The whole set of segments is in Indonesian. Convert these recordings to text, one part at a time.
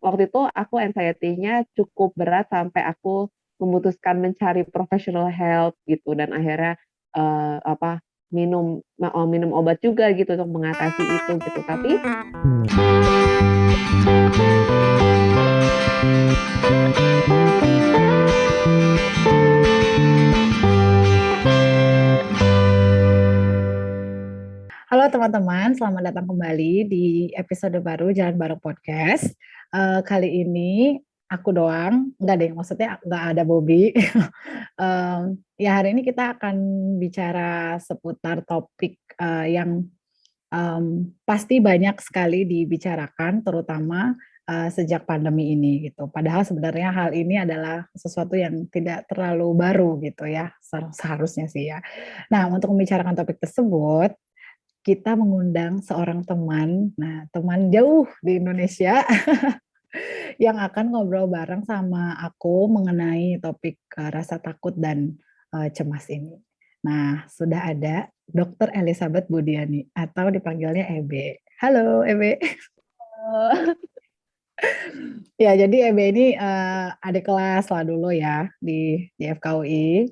waktu itu aku anxiety-nya cukup berat sampai aku memutuskan mencari professional help gitu dan akhirnya apa minum obat juga gitu untuk mengatasi itu gitu. Tapi Halo teman-teman, selamat datang kembali di episode baru Jalan Bareng Podcast. Kali ini aku doang, nggak deh, maksudnya nggak ada Bobby. Ya hari ini kita akan bicara seputar topik yang pasti banyak sekali dibicarakan, terutama sejak pandemi ini gitu. Padahal sebenarnya hal ini adalah sesuatu yang tidak terlalu baru gitu ya, seharusnya sih ya. Nah, untuk membicarakan topik tersebut, kita mengundang seorang teman, nah teman jauh di Indonesia yang akan ngobrol bareng sama aku mengenai topik rasa takut dan cemas ini. Nah, sudah ada Dr. Elizabeth Budiani atau dipanggilnya Ebe. Halo Ebe. Ya, jadi Ebe ini adik kelas lah dulu ya di FKUI.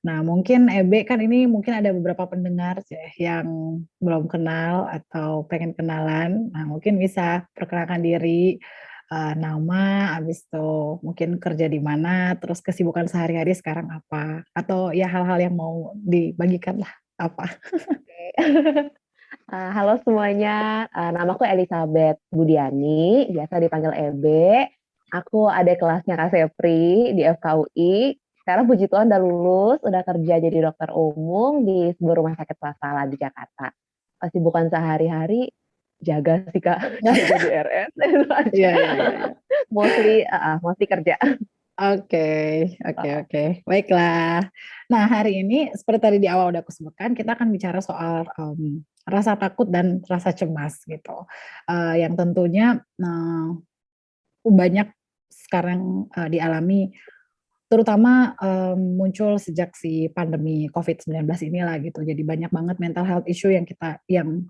Nah, mungkin Ebe kan ini mungkin ada beberapa pendengar yang belum kenal atau pengen kenalan. Nah, mungkin bisa perkenalkan diri, nama, habis itu mungkin kerja di mana, terus kesibukan sehari-hari sekarang apa, atau ya hal-hal yang mau dibagikan lah apa. halo semuanya, namaku Elizabeth Budiani, biasa dipanggil Ebe. Aku adik kelasnya Kak Sepri di FKUI. Sekarang puji Tuhan udah lulus, udah kerja jadi dokter umum di sebuah rumah sakit swasta lah di Jakarta. Kesibukan sehari-hari jaga sih Kak, jaga di RS itu aja. Iya, iya, iya, iya. Mostly kerja. Oke, oke, oke. Baiklah. Nah, hari ini seperti tadi di awal udah aku sebutkan, kita akan bicara soal rasa takut dan rasa cemas gitu. Yang tentunya banyak sekarang dialami, terutama muncul sejak si pandemi COVID-19 inilah gitu. Jadi banyak banget mental health issue yang kita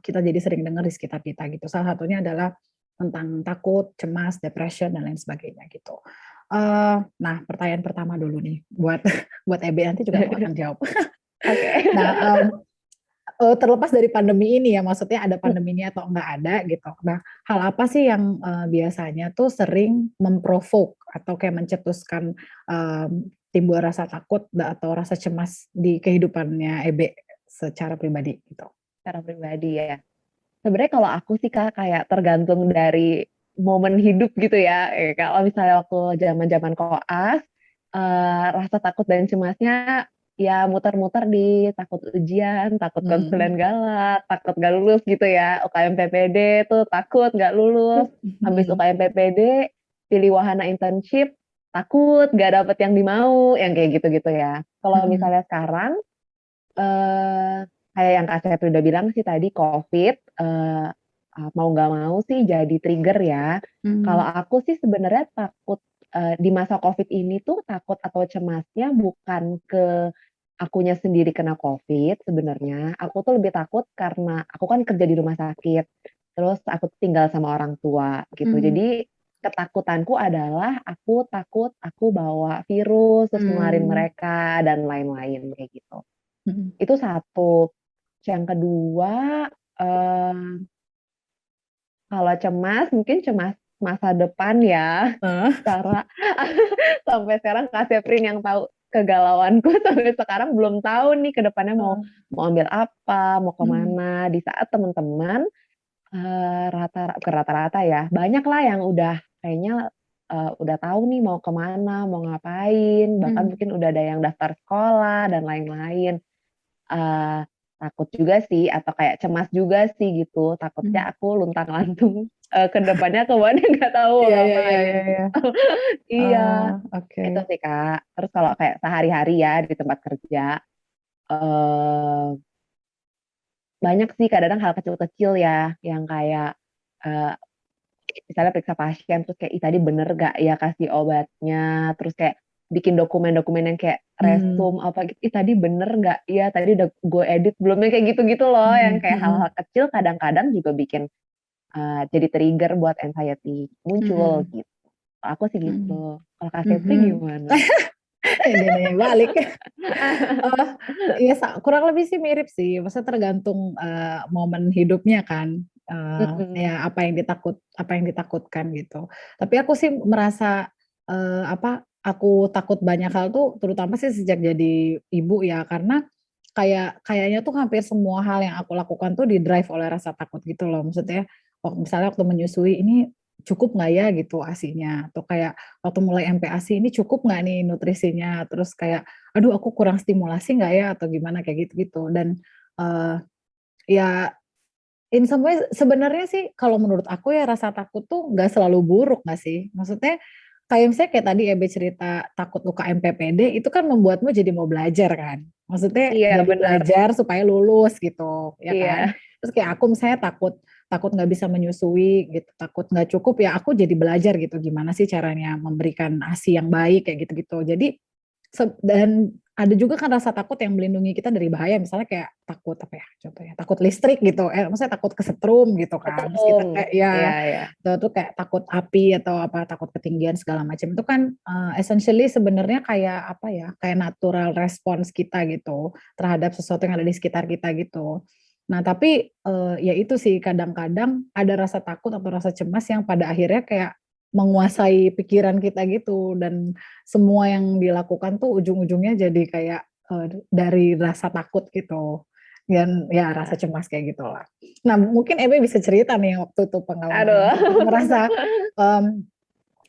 jadi sering dengar di sekitar kita gitu. Salah satunya adalah tentang takut, cemas, depression dan lain sebagainya gitu. Nah, pertanyaan pertama dulu nih buat buat Ebe, nanti juga aku akan jawab. Oke. Nah, terlepas dari pandemi ini ya, maksudnya ada pandemi ini atau enggak ada gitu. Nah, hal apa sih yang biasanya tuh sering memprovoke atau kayak mencetuskan timbul rasa takut atau rasa cemas di kehidupannya Ebe secara pribadi gitu? Secara pribadi ya. Sebenarnya kalau aku sih Kak kayak tergantung dari momen hidup gitu ya. Kalau misalnya waktu zaman-zaman koas, rasa takut dan cemasnya ya muter-muter di takut ujian, takut konsulen Hmm. galak, takut gak lulus gitu ya. UKM PPD tuh takut gak lulus. Habis Hmm. UKM PPD, pilih wahana internship, takut gak dapet yang dimau, yang kayak gitu-gitu ya. Kalau Hmm. misalnya sekarang, eh kayak yang Kak Sepri udah bilang sih tadi COVID, mau nggak mau sih jadi trigger ya. Kalau Hmm. aku sih sebenarnya takut di masa COVID ini tuh takut atau cemasnya bukan ke akunya sendiri kena COVID sebenarnya. Aku tuh lebih takut karena aku kan kerja di rumah sakit, terus aku tinggal sama orang tua gitu. Hmm. Jadi ketakutanku adalah aku takut aku bawa virus terus nularin Hmm. mereka dan lain-lain kayak gitu. Hmm. Itu satu. Yang kedua, kalau cemas mungkin cemas masa depan ya. Ah. Cara sampai sekarang Kak Seprin yang tahu kegalauanku sampai sekarang belum tahu nih ke depannya mau Ah. mau ambil apa, mau Hmm. kemana. Di saat teman-teman rata-rata ya, banyak lah yang udah kayaknya udah tahu nih mau kemana, mau ngapain, bahkan Hmm. mungkin udah ada yang daftar sekolah dan lain-lain. Eee, takut juga sih atau kayak cemas juga sih gitu, Hmm. takutnya aku luntang-lantung, ke depannya ke mana nggak tahu mau Iya, iya, iya, ngapain iya, gitu. iya. Iya, Oke. itu sih Kak. Terus kalau kayak sehari-hari ya di tempat kerja, eee, banyak sih kadang-kadang hal kecil-kecil ya yang kayak, eee, misalnya periksa pasien terus kayak, "Ih tadi bener nggak ya kasih obatnya?" Terus kayak bikin dokumen-dokumen yang kayak Hmm. resum apa gitu, "Ih tadi bener nggak ya? Tadi udah gue edit belum ya?" Kayak gitu-gitu loh, yang Hmm. kayak Hmm. hal-hal kecil kadang-kadang juga bikin, jadi trigger buat anxiety muncul Hmm. gitu. Aku sih Mhm. gitu. Kalau Kak Sepri Mhm. gimana? Dia nanya balik. Oh, iya kurang lebih sih mirip sih. Maksudnya tergantung momen hidupnya kan. Mhm. Ya apa yang ditakutkan gitu. Tapi aku sih merasa aku takut banyak hal tuh terutama sih sejak jadi ibu ya karena kayaknya tuh hampir semua hal yang aku lakukan tuh di-drive oleh rasa takut gitu loh. Maksudnya misalnya waktu menyusui ini cukup nggak ya gitu ASI-nya atau kayak waktu mulai MPASI ini cukup nggak nih nutrisinya terus kayak aduh aku kurang stimulasi nggak ya atau gimana kayak gitu-gitu dan ya in some way sebenarnya sih kalau menurut aku ya rasa takut tuh nggak selalu buruk nggak sih? Maksudnya kayak misalnya kayak tadi Ebe cerita takut UKM PPD itu kan membuatmu jadi mau belajar kan? Maksudnya Iya jadi benar. belajar supaya lulus gitu, ya kan? Iya. Terus kayak aku misalnya takut takut nggak bisa menyusui gitu, takut nggak cukup ya aku jadi belajar gitu gimana sih caranya memberikan ASI yang baik kayak gitu-gitu. Jadi dan ada juga kan rasa takut yang melindungi kita dari bahaya misalnya kayak takut apa ya contohnya takut listrik gitu maksudnya takut kesetrum gitu kan terus kita Setrum. kayak Iya, ya iya. tuh kayak takut api atau apa takut ketinggian segala macam itu kan essentially sebenarnya kayak apa ya kayak natural response kita gitu terhadap sesuatu yang ada di sekitar kita gitu. Nah tapi ya itu sih kadang-kadang ada rasa takut atau rasa cemas yang pada akhirnya kayak menguasai pikiran kita gitu dan semua yang dilakukan tuh ujung-ujungnya jadi kayak dari rasa takut gitu dan ya rasa cemas kayak gitulah. Nah mungkin Ebe bisa cerita nih waktu itu pengalaman Aduh. ngerasa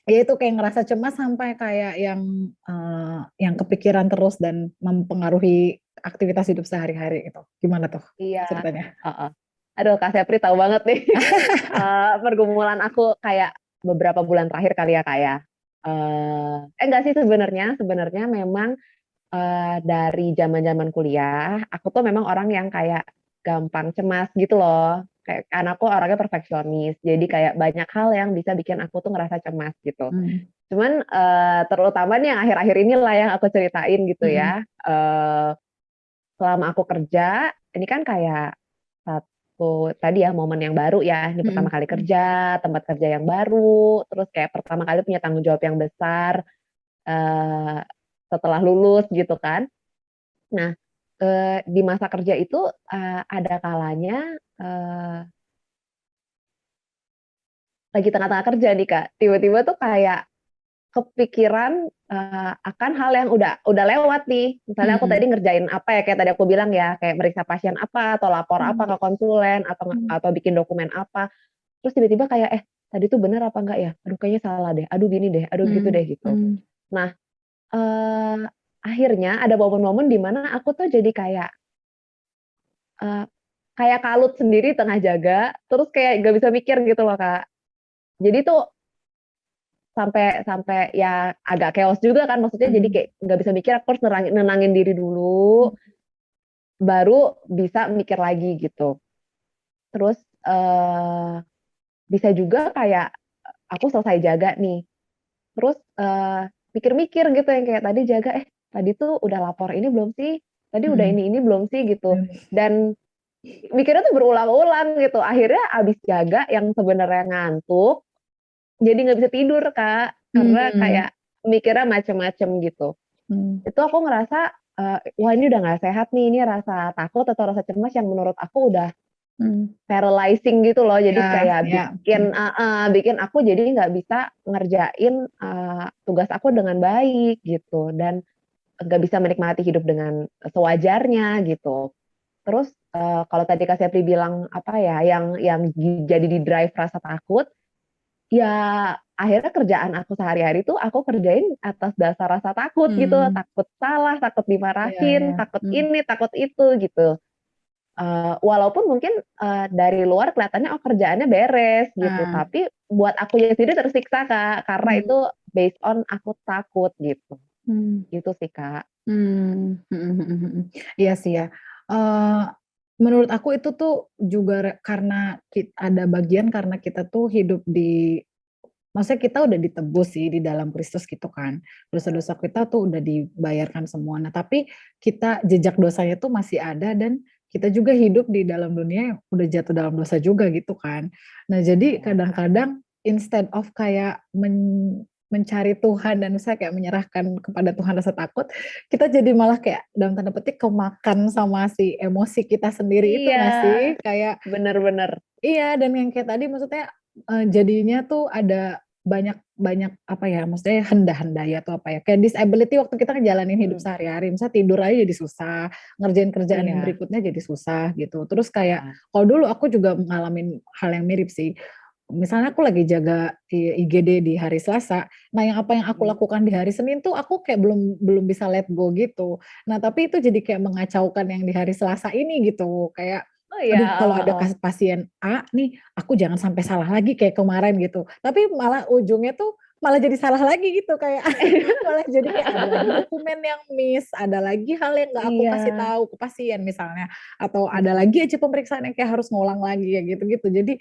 ya itu kayak ngerasa cemas sampai kayak yang kepikiran terus dan mempengaruhi aktivitas hidup sehari-hari gitu. Gimana tuh Iya. ceritanya? Heeh. Aduh, Kak Sepri tahu banget nih. Pergumulan aku kayak beberapa bulan terakhir kali ya, Kak, ya. Enggak sih sebenarnya memang, dari zaman-zaman kuliah, aku tuh memang orang yang kayak gampang cemas gitu loh. Kayak karena aku orangnya perfeksionis, jadi kayak banyak hal yang bisa bikin aku tuh ngerasa cemas gitu. Hmm. Cuman, terutama nih yang akhir-akhir inilah yang aku ceritain gitu Hmm. ya. Selama aku kerja, ini kan kayak satu tadi ya momen yang baru ya, ini pertama Hmm. kali kerja, tempat kerja yang baru, terus kayak pertama kali punya tanggung jawab yang besar, eee, setelah lulus gitu kan. Nah, di masa kerja itu, ada kalanya, eee, lagi tengah-tengah kerja nih Kak, tiba-tiba tuh kayak kepikiran, akan hal yang udah lewat nih. Misalnya aku Hmm. tadi ngerjain apa ya, kayak tadi aku bilang ya, kayak meriksa pasien apa, atau lapor apa Hmm. ke konsulen, Hmm. atau bikin dokumen apa, terus tiba-tiba kayak, tadi tuh bener apa enggak ya? Aduh kayaknya salah deh, aduh gini deh, aduh gitu Hmm. deh, gitu. Hmm. Nah, eee, akhirnya ada momen-momen di mana aku tuh jadi eee, kayak kalut sendiri tengah jaga, terus kayak nggak bisa mikir gitu loh, Kak. Jadi tuh sampai sampai ya agak chaos juga kan, maksudnya jadi Hmm. kayak nggak bisa mikir, aku harus nenangin diri dulu, baru bisa mikir lagi gitu. Terus, bisa juga kayak, aku selesai jaga nih, terus, mikir-mikir gitu yang kayak tadi jaga, tadi tuh udah lapor ini belum sih? Tadi udah Hmm. ini belum sih? Gitu. Hmm. Dan mikirnya tuh berulang-ulang gitu, akhirnya abis jaga yang sebenarnya ngantuk, jadi nggak bisa tidur, Kak, karena Hmm. kayak mikirnya macem-macem gitu. Hmm. Itu aku ngerasa, wah ini udah nggak sehat nih, ini rasa takut atau rasa cemas yang menurut aku udah Hmm. paralyzing gitu loh, jadi Ya, kayak ya. bikin aku jadi nggak bisa ngerjain, tugas aku dengan baik gitu, dan nggak bisa menikmati hidup dengan sewajarnya gitu. Terus, kalau tadi Kak Sepri bilang, apa ya, yang jadi di-drive rasa takut, ya, akhirnya kerjaan aku sehari-hari tuh aku kerjain atas dasar rasa takut gitu, Hmm. takut salah, takut Ya, dimarahin, ya. takut Hmm. ini, takut itu gitu. Walaupun mungkin, dari luar kelihatannya, oh kerjaannya beres gitu, Nah. tapi buat akunya sendiri tersiksa Kak, karena Hmm. itu based on aku takut gitu. Hmm. Gitu sih Kak. Mhm, mhm, mhm, mhm. Iya sih ya, eee, menurut aku itu tuh juga karena ada bagian karena kita tuh hidup di maksudnya kita udah ditebus sih di dalam Kristus gitu kan, dosa-dosa kita tuh udah dibayarkan semua. Nah tapi kita jejak dosanya tuh masih ada dan kita juga hidup di dalam dunia yang udah jatuh dalam dosa juga gitu kan. Nah jadi Iya. kadang-kadang instead of kayak mencari Tuhan dan misalnya kayak menyerahkan kepada Tuhan rasa takut, kita jadi malah kayak dalam tanda petik kemakan sama si emosi kita sendiri itu Iya, nggak sih? Kayak bener-bener. iya, dan yang kayak tadi maksudnya jadinya tuh ada banyak banyak apa ya, maksudnya henda-henda ya atau apa ya, kayak disability waktu kita ngejalanin hidup Hmm, sehari-hari, misalnya tidur aja jadi susah, ngerjain kerjaan yang iya. berikutnya jadi susah gitu. Terus kayak Ah, kalau dulu aku juga ngalamin hal yang mirip sih. Misalnya aku lagi jaga IGD di hari Selasa, nah yang apa yang aku hmm. lakukan di hari Senin tuh aku kayak belum belum bisa let go gitu. Nah tapi itu jadi kayak mengacaukan yang di hari Selasa ini gitu, kayak Oh iya, aduh kalau ada pasien A nih, aku jangan sampai salah lagi kayak kemarin gitu. Tapi malah ujungnya tuh malah jadi salah lagi gitu kayak malah jadi kayak ada lagi dokumen yang miss, ada lagi hal yang nggak aku iya. kasih tahu ke pasien misalnya, atau ada Mm-mm. lagi aja pemeriksaan yang kayak harus ngulang lagi ya gitu-gitu. Jadi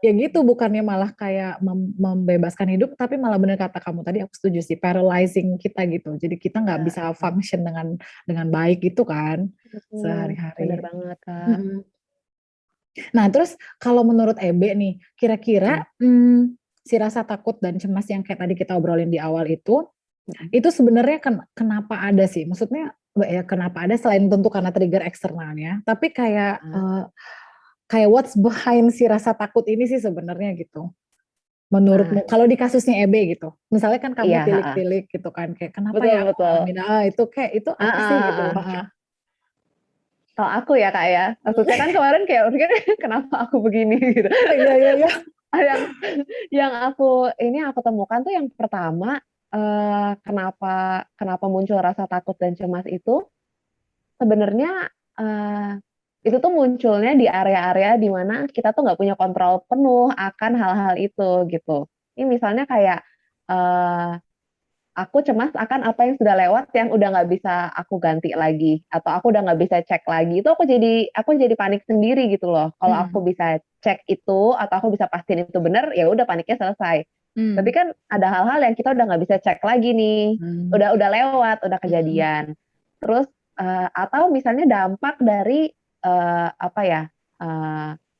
ya gitu bukannya malah kayak membebaskan hidup, tapi malah bener kata kamu tadi aku setuju sih paralyzing kita gitu. Jadi kita nggak Iya, bisa function dengan baik gitu kan bener sehari-hari. banget Kak. Mm-mm. Nah, terus kalau menurut Ebe nih, kira-kira Mm, si rasa takut dan cemas yang kayak tadi kita obrolin di awal mm-mm. itu sebenarnya kenapa ada sih? Maksudnya ya kenapa ada selain tentu karena trigger eksternalnya, tapi kayak Ah, kayak what's behind si rasa takut ini sih sebenarnya gitu. Nah, Menurutmu, kalau di kasusnya Ebe gitu, misalnya kan kamu iya, tilik-tilik gitu kan, kayak kenapa betul ya aku betul. ngalamin itu kayak itu Ah, apa sih gitu? ah, ah, ah. Kalau aku ya Kak ya, maksudnya kan kemarin kayak mungkin kenapa aku begini gitu. Iya iya iya. Yang yang aku temukan tuh yang pertama, kenapa kenapa muncul rasa takut dan cemas itu sebenarnya, itu tuh munculnya di area-area di mana kita tuh nggak punya kontrol penuh akan hal-hal itu gitu. Ini misalnya kayak, eee, aku cemas akan apa yang sudah lewat yang udah nggak bisa aku ganti lagi, atau aku udah nggak bisa cek lagi, itu aku jadi panik sendiri gitu loh. Kalau Hmm. aku bisa cek itu, atau aku bisa pastiin itu bener, ya udah paniknya selesai. Tapi Hmm. kan ada hal-hal yang kita udah nggak bisa cek lagi nih, Hmm. udah lewat, udah Hmm. kejadian. Terus, atau misalnya dampak dari, apa ya,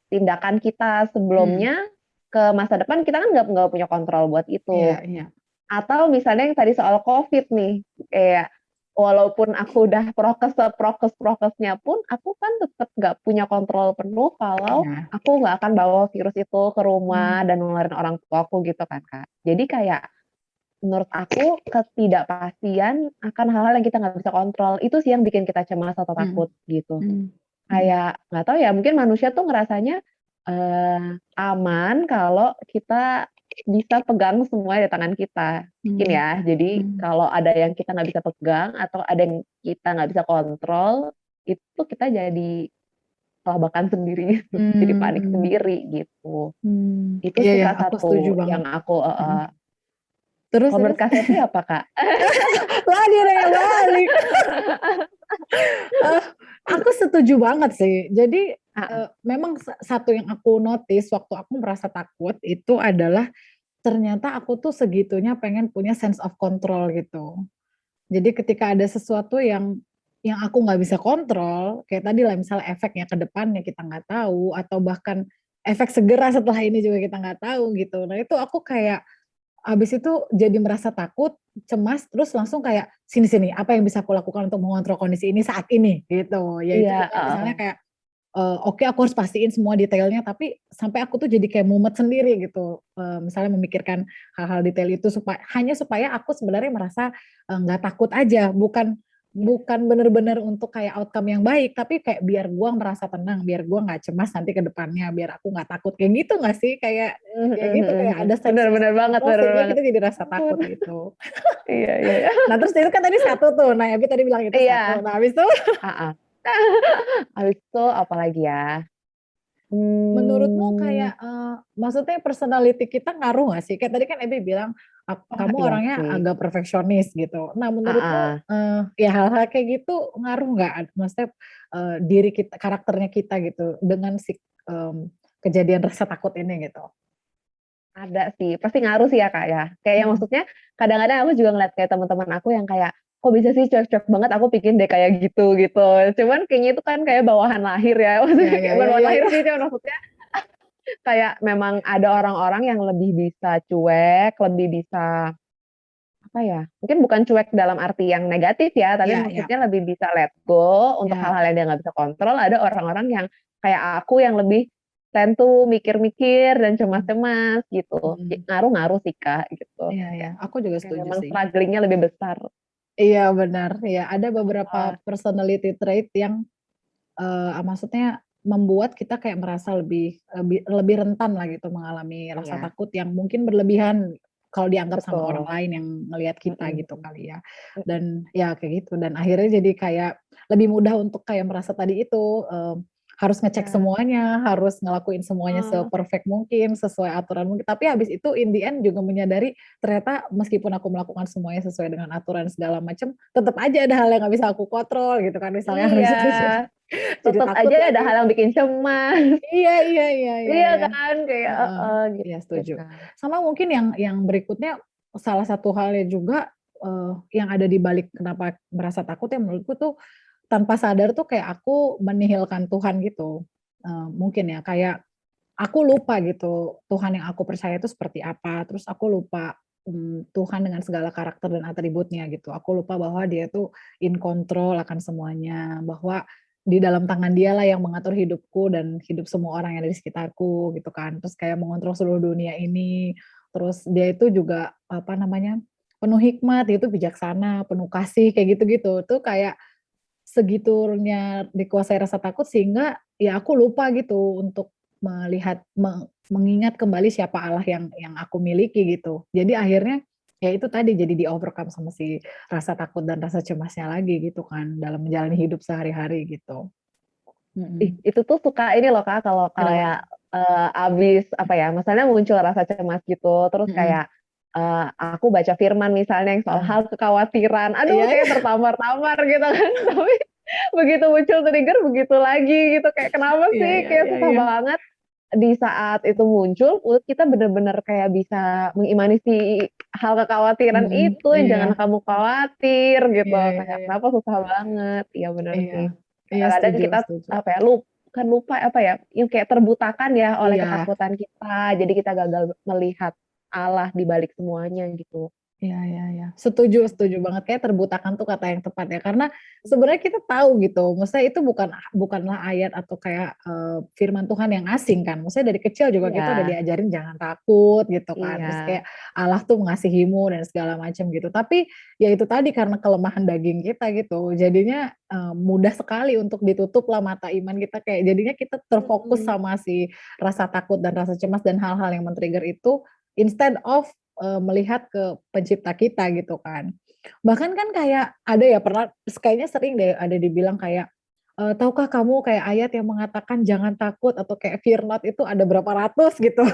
tindakan kita Hmm. sebelumnya ke masa depan kita kan nggak punya kontrol buat Iya itu. iya. Atau misalnya yang tadi soal Covid nih, kayak walaupun aku udah prokesnya pun, aku kan tetap nggak punya kontrol penuh kalau Iya. aku nggak akan bawa virus itu ke Hmm. rumah dan nularin orang tuaku gitu kan, Kak. Jadi kayak menurut aku ketidakpastian akan hal-hal yang kita nggak bisa kontrol, itu sih yang bikin kita cemas atau Hmm. takut gitu. Hmm. Hmm. Kayak nggak tahu ya, mungkin manusia tuh ngerasanya, aman kalau kita bisa pegang semua di tangan kita, mungkin Hmm. ya. Jadi Hmm. kalau ada yang kita nggak bisa pegang atau ada yang kita nggak bisa kontrol, itu kita jadi kelabakan sendiri gitu, jadi panik Hmm. sendiri gitu. Itu Iya sih ya, salah aku setuju satu banget. yang aku Mhm. heeh. Terus Kalau menurut terus? Kak Septi apa, Kak? Lah dia nanya balik. Eh, aku setuju banget sih. Jadi Heeh, memang satu yang aku notice waktu aku merasa takut itu adalah ternyata aku tuh segitunya pengen punya sense of control gitu. Jadi ketika ada sesuatu yang aku nggak bisa kontrol, kayak tadi lah misalnya efeknya ke depannya kita nggak tahu, atau bahkan efek segera setelah ini juga kita nggak tahu gitu. Nah itu aku kayak habis itu jadi merasa takut, cemas, terus langsung kayak, "Sini sini, apa yang bisa aku lakukan untuk mengontrol kondisi ini saat ini?" Gitu. Ya itu iya, dengan heeh. misalnya kayak, oke aku harus pastiin semua detailnya, tapi sampai aku tuh jadi kayak mumet sendiri gitu, misalnya memikirkan hal-hal detail itu hanya supaya aku sebenarnya merasa, nggak takut aja, bukan Iya, bukan bener-bener untuk kayak outcome yang baik, tapi kayak biar gua merasa tenang, biar gua nggak cemas nanti ke depannya, biar aku nggak takut, kayak gitu nggak sih? Kayak mhm kayak mhm gitu, mhm kayak mhm. ada Bener sense bener of banget control bener sehingga banget. kita jadi rasa takut Ampun. gitu. Iya iya iya. Nah terus itu kan tadi satu tuh, nah Ebi tadi bilang itu satu, Iya, nah habis itu heeh. Habis itu apalagi ya, menurutmu mmm, kayak, maksudnya personality kita ngaruh nggak sih? Kayak tadi kan Ebi bilang, oh kamu iya orangnya sih, agak perfeksionis gitu. Nah menurutmu, heeh. ya hal-hal kayak gitu ngaruh nggak? Maksudnya, diri kita karakternya kita gitu dengan si, kejadian rasa takut ini gitu? Ada sih, pasti ngaruh sih ya, Kak, ya. Kayak yang Mhm. maksudnya kadang-kadang aku juga ngeliat kayak teman-teman aku yang kayak, "Kok bisa sih cuek-cuek banget, aku pingin deh kayak gitu," gitu. Cuman kayaknya itu kan kayak bawahan lahir ya, Ya maksudnya ya kayak bukan ya bawahan ya lahir ya. sih, cuman maksudnya kayak memang ada orang-orang yang lebih bisa cuek, lebih bisa apa ya, mungkin bukan cuek dalam arti yang negatif ya, tapi Iya, iya, maksudnya lebih bisa let go untuk iya. hal-hal yang dia nggak bisa kontrol. Ada orang-orang yang kayak aku yang lebih tend to mikir-mikir dan Hmm, cemas-cemas gitu. hmm. Ngaruh-ngaruh sih Kak gitu. Iya, iya. Aku juga Kayak setuju memang sih. strugglingnya lebih besar. Iya, benar. Ya, ada beberapa Ah, personality trait yang maksudnya membuat kita kayak merasa lebih lebih lebih rentan lah gitu mengalami rasa iya, takut yang mungkin berlebihan kalau dianggap sama orang betul. lain yang ngelihat kita Mm-mm. gitu kali ya. Mm-mm. Dan ya kayak gitu dan akhirnya jadi kayak lebih mudah untuk kayak merasa tadi itu, harus ngecek Ya. semuanya, harus ngelakuin semuanya Oh, se-perfect mungkin, sesuai aturan mungkin, tapi habis itu in the end juga menyadari ternyata meskipun aku melakukan semuanya sesuai dengan aturan segala macam, tetap aja ada hal yang nggak bisa aku kontrol gitu kan misalnya iya, habis itu jadi tetap takut aja ada lagi. hal yang bikin cemas. Iya, iya, iya, iya, Iya iya. kan, kayak Heeh, iya gitu setuju. kan. Sama mungkin yang berikutnya salah satu halnya juga, yang ada di balik kenapa merasa takut ya menurutku tuh tanpa sadar tuh kayak aku menihilkan Tuhan gitu. Mungkin ya kayak aku lupa gitu Tuhan yang aku percaya itu seperti apa, terus aku lupa, Tuhan dengan segala karakter dan atributnya gitu. Aku lupa bahwa Dia tuh in control akan semuanya, bahwa di dalam tangan Dialah yang mengatur hidupku dan hidup semua orang yang ada di sekitarku gitu kan. Terus kayak mengontrol seluruh dunia ini, terus Dia itu juga apa namanya, penuh hikmat, dia itu bijaksana, penuh kasih, kayak gitu-gitu. Tuh kayak segitunya dikuasai rasa takut sehingga ya aku lupa gitu untuk melihat mengingat kembali siapa Allah yang aku miliki gitu. Jadi akhirnya ya itu tadi jadi di-overcome sama si rasa takut dan rasa cemasnya lagi gitu kan dalam menjalani hidup sehari-hari gitu. Ih, Mhm. itu tuh suka ini loh Kak, kalau Kenapa? kayak abis apa ya, misalnya muncul rasa cemas gitu, terus Mhm. kayak aku baca firman misalnya yang soal Heeh. hal kekhawatiran, aduh Iya, kayak iya. tertampar-tampar gitu kan, tapi begitu muncul trigger begitu lagi gitu, kayak kenapa Iya, sih, iya, kayak iya, susah iya. banget di saat itu muncul, menurut kita bener-bener kayak bisa mengimani si hal kekhawatiran Mhm. itu, yang Iya. jangan kamu khawatir gitu, Iya, iya, kayak iya. kenapa susah banget, iya bener Iya. sih. Iya Kadang-kadang setuju, kita setuju. apa ya, bukan lupa apa ya, yang kayak terbutakan ya oleh Iya. ketakutan kita, jadi kita gagal melihat Allah di balik semuanya gitu. Iya, iya, iya. Setuju, setuju banget, kayak terbutakan tuh kata yang tepat ya, karena sebenarnya kita tahu gitu, maksudnya itu bukanlah ayat atau kayak, firman Tuhan yang asing kan, maksudnya dari kecil juga kita udah Iya, diajarin jangan takut gitu kan, terus iya, kayak Allah tuh mengasihimu dan segala macam gitu. Tapi ya itu tadi karena kelemahan daging kita gitu, jadinya, mudah sekali untuk ditutuplah mata iman kita, kayak jadinya kita terfokus mhm, sama si rasa takut dan rasa cemas dan hal-hal yang men-trigger itu, instead of melihat ke pencipta kita gitu kan. Bahkan kan kayak ada ya pernah kayaknya sering deh ada dibilang kayak, "Tahukah kamu kayak ayat yang mengatakan jangan takut atau kayak fear not itu ada berapa ratus gitu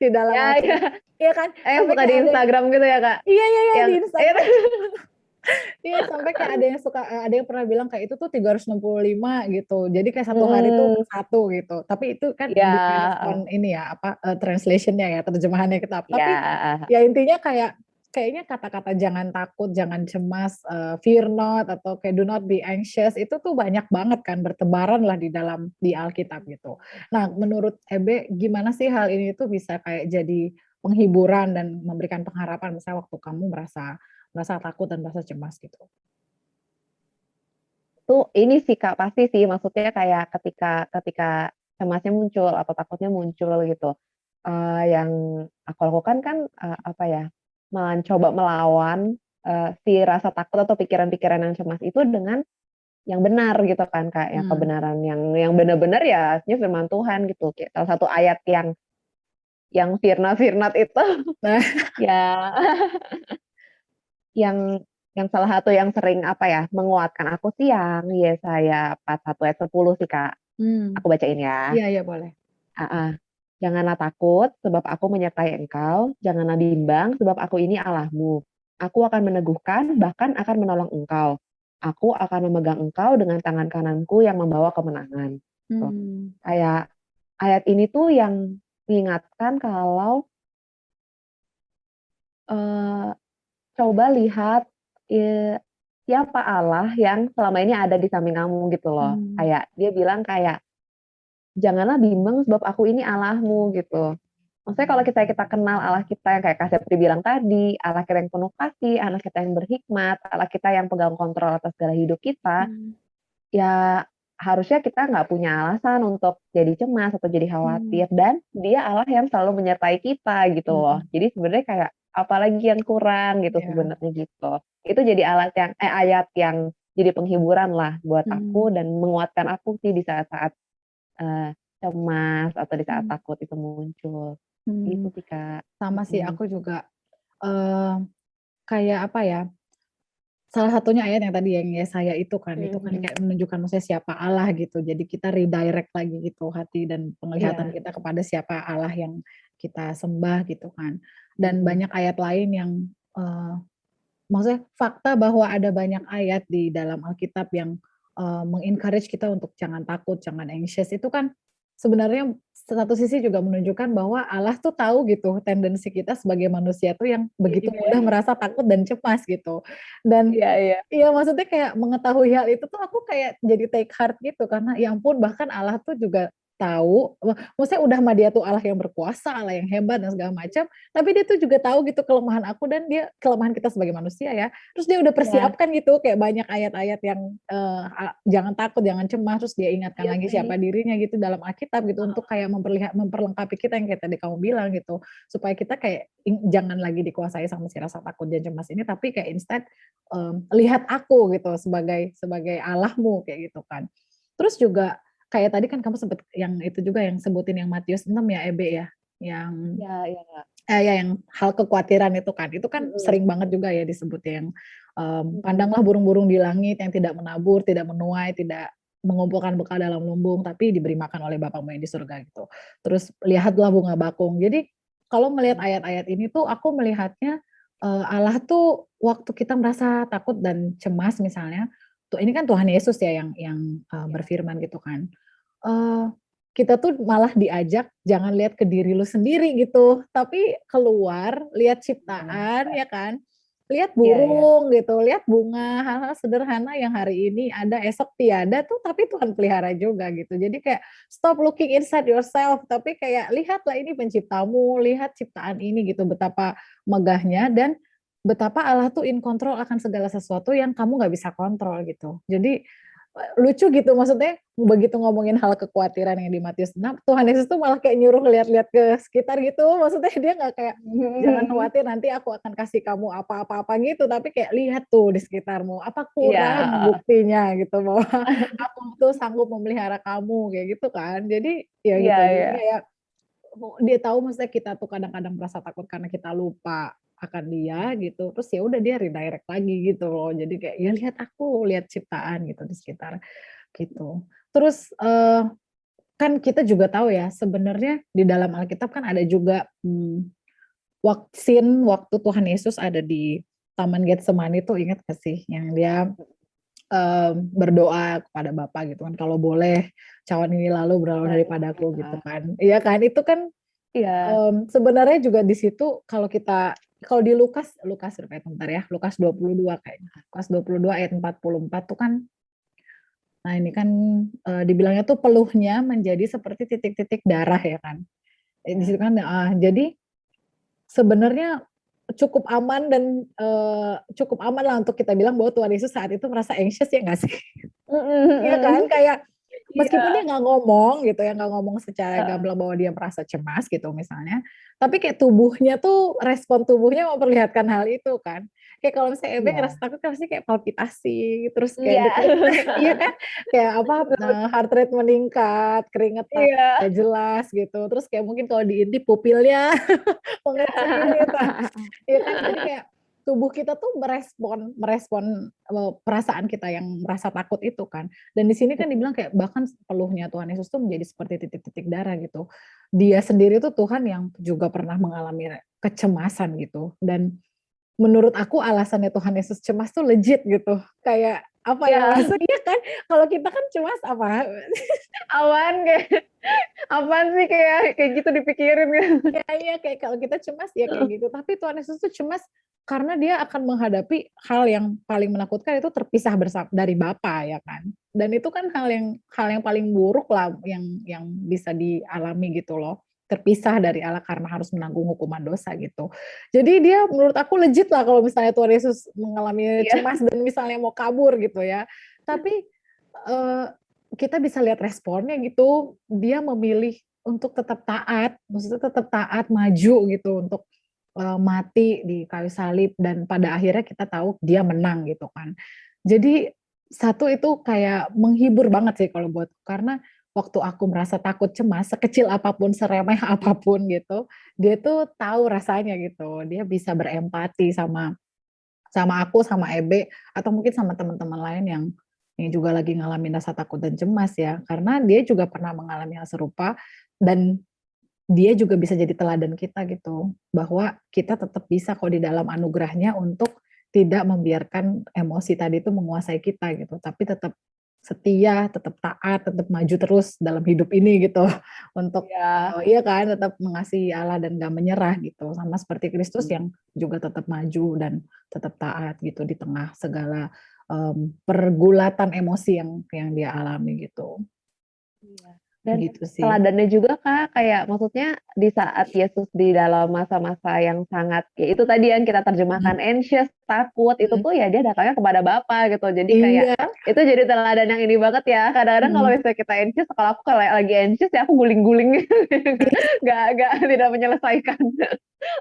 di dalam iya, iya, Alkitab." Iya kan? yang Sampai suka di kayak ada yang Instagram gitu ya Kak, iya, iya, iya, yang di itu Instagram. Iya, sampai kayak ada yang suka ada yang pernah bilang kayak itu tuh 365 gitu. Jadi kayak satu hari tuh mhm, satu gitu. Tapi itu kan iya, depends on ini ya, apa, translation-nya ya, terjemahannya kita. iya, Tapi ya intinya kayak kayaknya kata-kata jangan takut, jangan cemas, fear not atau kayak do not be anxious itu tuh banyak banget kan bertebaran lah di Alkitab gitu. Nah, menurut Ebe gimana sih hal ini tuh bisa kayak jadi penghiburan dan memberikan pengharapan misalnya waktu kamu merasa merasa takut dan merasa cemas gitu? tuh ini sih Kak, pasti sih, maksudnya kayak ketika ketika cemasnya muncul atau takutnya muncul gitu, yang aku lakukan kan, apa ya, mencoba melawan, si rasa takut atau pikiran-pikiran yang cemas itu dengan yang benar gitu kan Kak, yang Mmm. kebenaran yang benar-benar ya aslinya firman Tuhan gitu, kayak salah satu ayat yang firnat-firnat itu Nah, ya yang salah satu yang sering apa ya, menguatkan aku sih yang Yesaya 41 ayat 10 sih Kak, aku bacain ya, iya, iya boleh. heeh. "Janganlah takut sebab aku menyertai engkau, janganlah bimbang sebab aku ini Allahmu. Aku akan meneguhkan bahkan akan menolong engkau. Aku akan memegang engkau dengan tangan kananku yang membawa kemenangan." Tuh, Mmm. kayak ayat ini tuh yang mengingatkan kalau, eee, coba lihat, siapa Allah yang selama ini ada di samping kamu gitu loh. Mmm. Kayak dia bilang kayak, "Janganlah bimbang sebab aku ini Allahmu," gitu. Maksudnya kalau kita kenal Allah kita yang kayak Kak Sepri bilang tadi, Allah kita yang penuh kasih, Allah kita yang berhikmat, Allah kita yang pegang kontrol atas segala hidup kita, Hmm. ya harusnya kita nggak punya alasan untuk jadi cemas atau jadi Hmm. khawatir. Dan dia Allah yang selalu menyertai kita gitu loh. Hmm. Jadi sebenarnya kayak apalagi yang kurang gitu Ya. sebenarnya gitu. Itu jadi ayat yang jadi penghiburan lah buat Hmm. aku dan menguatkan aku sih di saat-saat eh, cemas atau di saat Hmm. takut itu muncul. Gitu Hmm. sih Kak. Sama sih Mm-mm. aku juga eh, kayak apa ya? Salah satunya ayat yang tadi yang Yesaya itu kan Mhm. kayak menunjukkan maksudnya siapa Allah gitu. Jadi kita redirect lagi gitu hati dan penglihatan Iya. kita kepada siapa Allah yang kita sembah gitu kan. Dan Mhm. banyak ayat lain yang eh, maksudnya fakta bahwa ada banyak ayat di dalam Alkitab yang mengencourage kita untuk jangan takut, jangan anxious itu kan sebenarnya satu sisi juga menunjukkan bahwa Allah tuh tahu gitu tendensi kita sebagai manusia tuh yang begitu Iya. mudah merasa takut dan cemas gitu. Dan Iya, iya. iya maksudnya kayak mengetahui hal itu tuh aku kayak jadi take heart gitu karena ya ampun bahkan Allah tuh juga tahu, maksudnya udah mah dia tuh Allah yang berkuasa, Allah yang hebat dan segala macam, tapi dia tuh juga tahu gitu kelemahan aku dan dia kelemahan kita sebagai manusia ya. Terus dia udah Iya. persiapkan gitu kayak banyak ayat-ayat yang jangan takut, jangan cemas, terus dia ingatkan Iya lagi sih. siapa dirinya gitu dalam Alkitab gitu untuk kayak memperlengkapi kita yang kayak tadi kamu bilang gitu. Supaya kita kayak jangan lagi dikuasai sama si rasa takut dan cemas ini tapi kayak instead lihat aku gitu sebagai sebagai Allahmu kayak gitu kan. Terus juga kayak tadi kan kamu sempet yang itu juga yang sebutin yang Matius 6 ya Ebe ya, yang Iya, iya Kak. ya yang hal kekhawatiran itu kan Mhm. sering banget juga ya disebut yang Mhm. pandanglah burung-burung di langit yang tidak menabur, tidak menuai, tidak mengumpulkan bekal dalam lumbung, tapi diberi makan oleh Bapamu yang di surga gitu. Terus lihatlah bunga bakung. Jadi kalau melihat ayat-ayat ini tuh aku melihatnya Allah tuh waktu kita merasa takut dan cemas misalnya, tuh ini kan Tuhan Yesus ya yang Iya. berfirman gitu kan. Eee, kita tuh malah diajak jangan lihat ke diri lu sendiri gitu, tapi keluar, lihat Benar. ciptaan ya kan, lihat Iya, iya. burung gitu, lihat bunga, hal-hal sederhana yang hari ini ada, esok tiada tuh tapi Tuhan pelihara juga gitu. Jadi kayak stop looking inside yourself, tapi kayak lihatlah ini penciptamu, lihat ciptaan ini gitu, betapa megahnya dan betapa Allah tuh in control akan segala sesuatu yang kamu nggak bisa kontrol gitu. Jadi lucu gitu maksudnya begitu ngomongin hal kekhawatiran yang di Matius 6, Tuhan Yesus tuh malah kayak nyuruh lihat-lihat ke sekitar gitu, maksudnya dia nggak kayak jangan khawatir nanti aku akan kasih kamu apa-apa gitu, tapi kayak lihat tuh di sekitarmu, apa Iya, kurang heeh. buktinya gitu bahwa aku tuh sanggup memelihara kamu kayak gitu kan. Jadi ya Iya, gitu, jadi iya. kayak dia tahu maksudnya kita tuh kadang-kadang merasa takut karena kita lupa akan dia gitu, terus ya udah dia redirect lagi gitu loh. Jadi kayak ya lihat aku, lihat ciptaan gitu di sekitar gitu. Terus kan kita juga tahu ya sebenarnya di dalam Alkitab kan ada juga waktu Tuhan Yesus ada di Taman Getsemani itu ingat gak sih yang dia berdoa kepada Bapa gitu kan kalau boleh cawan ini lalu berlalu daripadaku gitu Heeh. kan. Iya kan itu kan Iya. sebenarnya juga di situ kalau di Lukas berapa ya, bentar ya, Lukas 22 kayaknya. Lukas 22 ayat 44 tuh kan, nah ini kan dibilangnya tuh peluhnya menjadi seperti titik-titik darah ya kan. Di Iya. situ kan jadi sebenarnya cukup aman dan cukup aman lah untuk kita bilang bahwa Tuhan Yesus saat itu merasa anxious ya nggak sih? Mhm, Iya kan? mhm. Kayak meskipun dia Iya. nggak ngomong gitu ya, nggak ngomong secara Heeh. gamblang bahwa dia merasa cemas gitu misalnya, tapi kayak tubuhnya tuh, respon tubuhnya memperlihatkan hal itu kan. Kayak kalau misalnya Ebe ngerasa Iya. takut kan pasti kayak palpitasi, terus kayak Iya. deg-degan iya kan? Kayak apa, Betul. heart rate meningkat, keringetan Iya. nggak jelas gitu, terus kayak mungkin kalau diintip pupilnya mengecil gitu. Iya kan? Jadi kayak tubuh kita tuh merespon merespon, perasaan kita yang merasa takut itu kan. Dan di sini kan dibilang kayak bahkan peluhnya Tuhan Yesus tuh menjadi seperti titik-titik darah gitu. Dia sendiri tuh Tuhan yang juga pernah mengalami kecemasan gitu. Dan menurut aku alasannya Tuhan Yesus cemas tuh legit gitu. Kayak apa ya, Iya. maksudnya kan kalau kita kan cemas apa Awan kayak apaan sih kayak kayak gitu dipikirin gitu. ya iya kayak kalau kita cemas ya kayak gitu, tapi Tuhan Yesus tuh cemas karena dia akan menghadapi hal yang paling menakutkan itu terpisah dari Bapa ya kan. Dan itu kan hal yang paling buruk lah yang bisa dialami gitu loh. terpisah dari Allah karena harus menanggung hukuman dosa gitu. Jadi dia menurut aku legit lah kalau misalnya Tuhan Yesus mengalami Iya. cemas dan misalnya mau kabur gitu ya. Tapi kita bisa lihat responnya gitu. Dia memilih untuk tetap taat, maksudnya tetap taat maju gitu untuk mati di kayu salib dan pada akhirnya kita tahu dia menang gitu kan. Jadi satu itu kayak menghibur banget sih kalau buat karena waktu aku merasa takut cemas sekecil apapun seremeh apapun gitu, dia tuh tahu rasanya gitu. Dia bisa berempati sama sama aku, sama Ebe, atau mungkin sama teman-teman lain yang juga lagi ngalamin rasa takut dan cemas ya. Karena dia juga pernah mengalami hal serupa dan dia juga bisa jadi teladan kita gitu, bahwa kita tetap bisa kok di dalam anugerahnya untuk tidak membiarkan emosi tadi itu menguasai kita gitu, tapi tetap setia, tetap taat, tetap maju terus dalam hidup ini gitu, untuk Iya. iya kan, tetap mengasihi Allah dan gak menyerah gitu, sama seperti Kristus Hmm. yang juga tetap maju dan tetap taat gitu di tengah segala, pergulatan emosi yang dia alami gitu, Iya. Dan gitu sih. teladannya juga Kak, kayak maksudnya di saat Yesus di dalam masa-masa yang sangat, ya itu tadi yang kita Mhm terjemahkan anxious, takut, itu mhm. tuh ya dia datangnya kepada Bapa gitu. Jadi kayak Iya, itu jadi teladan yang ini banget ya. Kadang-kadang kalau mhm, misalnya kita anxious, kalau aku kalau lagi anxious ya aku guling-guling gitu. Nggak tidak menyelesaikan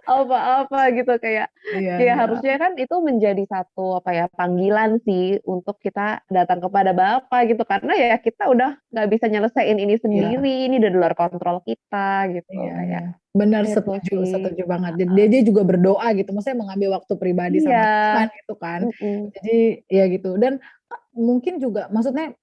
apa-apa gitu kayak iya kayak iya, harusnya kan itu menjadi satu apa ya, panggilan sih untuk kita datang kepada Bapa gitu, karena ya kita udah nggak bisa nyelesain ini iya sendiri, ini udah di luar kontrol kita gitu, iya iya. kayak Benar, itu sih. setuju banget. Dia dia juga berdoa gitu, maksudnya mengambil waktu pribadi Iya, sama Tuhan gitu kan. mhm, Jadi ya gitu dan, mungkin juga maksudnya,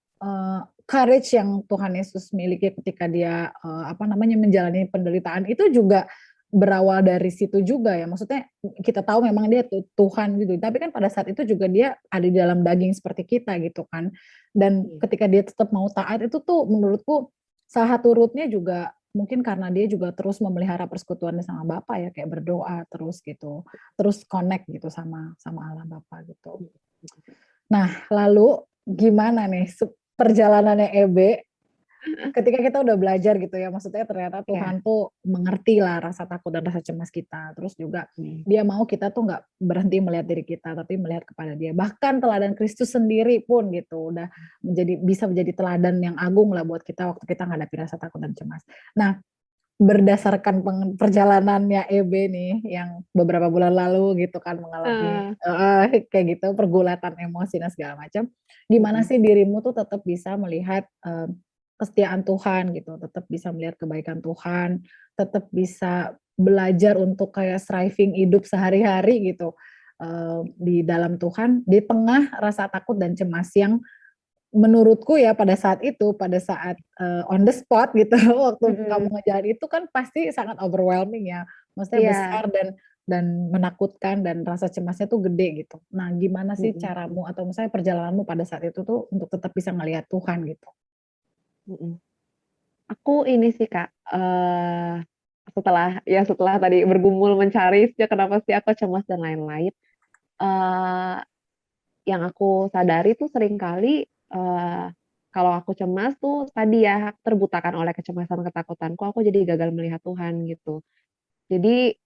courage yang Tuhan Yesus miliki ketika dia, apa namanya, menjalani penderitaan itu juga berawal dari situ juga ya. Maksudnya kita tahu memang dia Tuhan gitu, tapi kan pada saat itu juga dia ada di dalam daging seperti kita gitu kan. Dan iya, ketika dia tetap mau taat itu tuh menurutku salah satu root-nya juga mungkin karena dia juga terus memelihara persekutuannya sama Bapa ya, kayak berdoa terus gitu, terus connect gitu sama sama Allah Bapa gitu. mhm, Nah, lalu gimana nih perjalanannya Ebe ketika kita udah belajar gitu ya, maksudnya ternyata iya, Tuhan tuh mengerti lah rasa takut dan rasa cemas kita, terus juga mhm, Dia mau kita tuh nggak berhenti melihat diri kita, tapi melihat kepada Dia. Bahkan teladan Kristus sendiri pun gitu, udah bisa menjadi teladan yang agung lah buat kita waktu kita menghadapi rasa takut dan cemas. Nah, berdasarkan perjalanannya EB nih, yang beberapa bulan lalu gitu kan mengalami heeh, kayak gitu, pergulatan emosi dan segala macam, gimana mhm, sih dirimu tuh tetap bisa melihat, kesetiaan Tuhan gitu, tetap bisa melihat kebaikan Tuhan, tetap bisa belajar untuk kayak striving hidup sehari-hari gitu, di dalam Tuhan, di tengah rasa takut dan cemas yang menurutku ya pada saat itu, pada saat, on the spot gitu waktu kamu mhm, ngejalan itu kan pasti sangat overwhelming ya, maksudnya iya, besar dan menakutkan dan rasa cemasnya tuh gede gitu. Nah gimana sih mhm, caramu atau misalnya perjalananmu pada saat itu tuh untuk tetap bisa ngelihat Tuhan gitu? mhm. Aku ini sih Kak, setelah tadi bergumul mencari sejak kenapa sih aku cemas dan lain-lain, eee, yang aku sadari tuh seringkali, kalau aku cemas tuh tadi ya, terbutakan oleh kecemasan, ketakutanku, aku jadi gagal melihat Tuhan gitu. Jadi,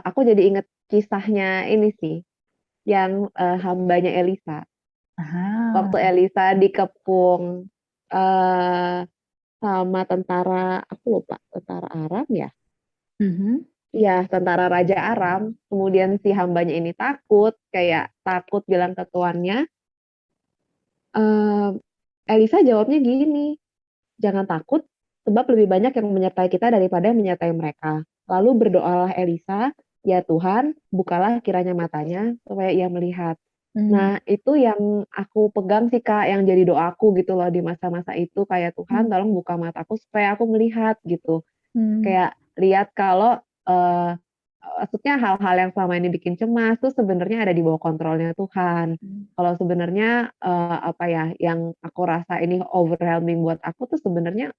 aku jadi inget kisahnya ini sih, yang, hambanya Elisa. Ah, Waktu Elisa dikepung, eee, sama tentara, aku lupa, tentara Aram ya? mhm, Iya, tentara Raja Aram, kemudian si hambanya ini takut, kayak takut bilang ke tuannya, eee, Elisa jawabnya gini, "Jangan takut, sebab lebih banyak yang menyertai kita daripada yang menyertai mereka." Lalu berdoalah Elisa, "Ya Tuhan, bukalah kiranya matanya supaya ia melihat." mmm, Nah, itu yang aku pegang sih, Kak, yang jadi doaku gitu loh di masa-masa itu, kayak, "Tuhan mmm, tolong buka mataku supaya aku melihat," gitu. mmm, Kayak lihat kalau, maksudnya hal-hal yang selama ini bikin cemas tuh sebenarnya ada di bawah kontrolnya Tuhan. mmm, Kalau sebenarnya, apa ya, yang aku rasa ini overwhelming buat aku tuh sebenarnya,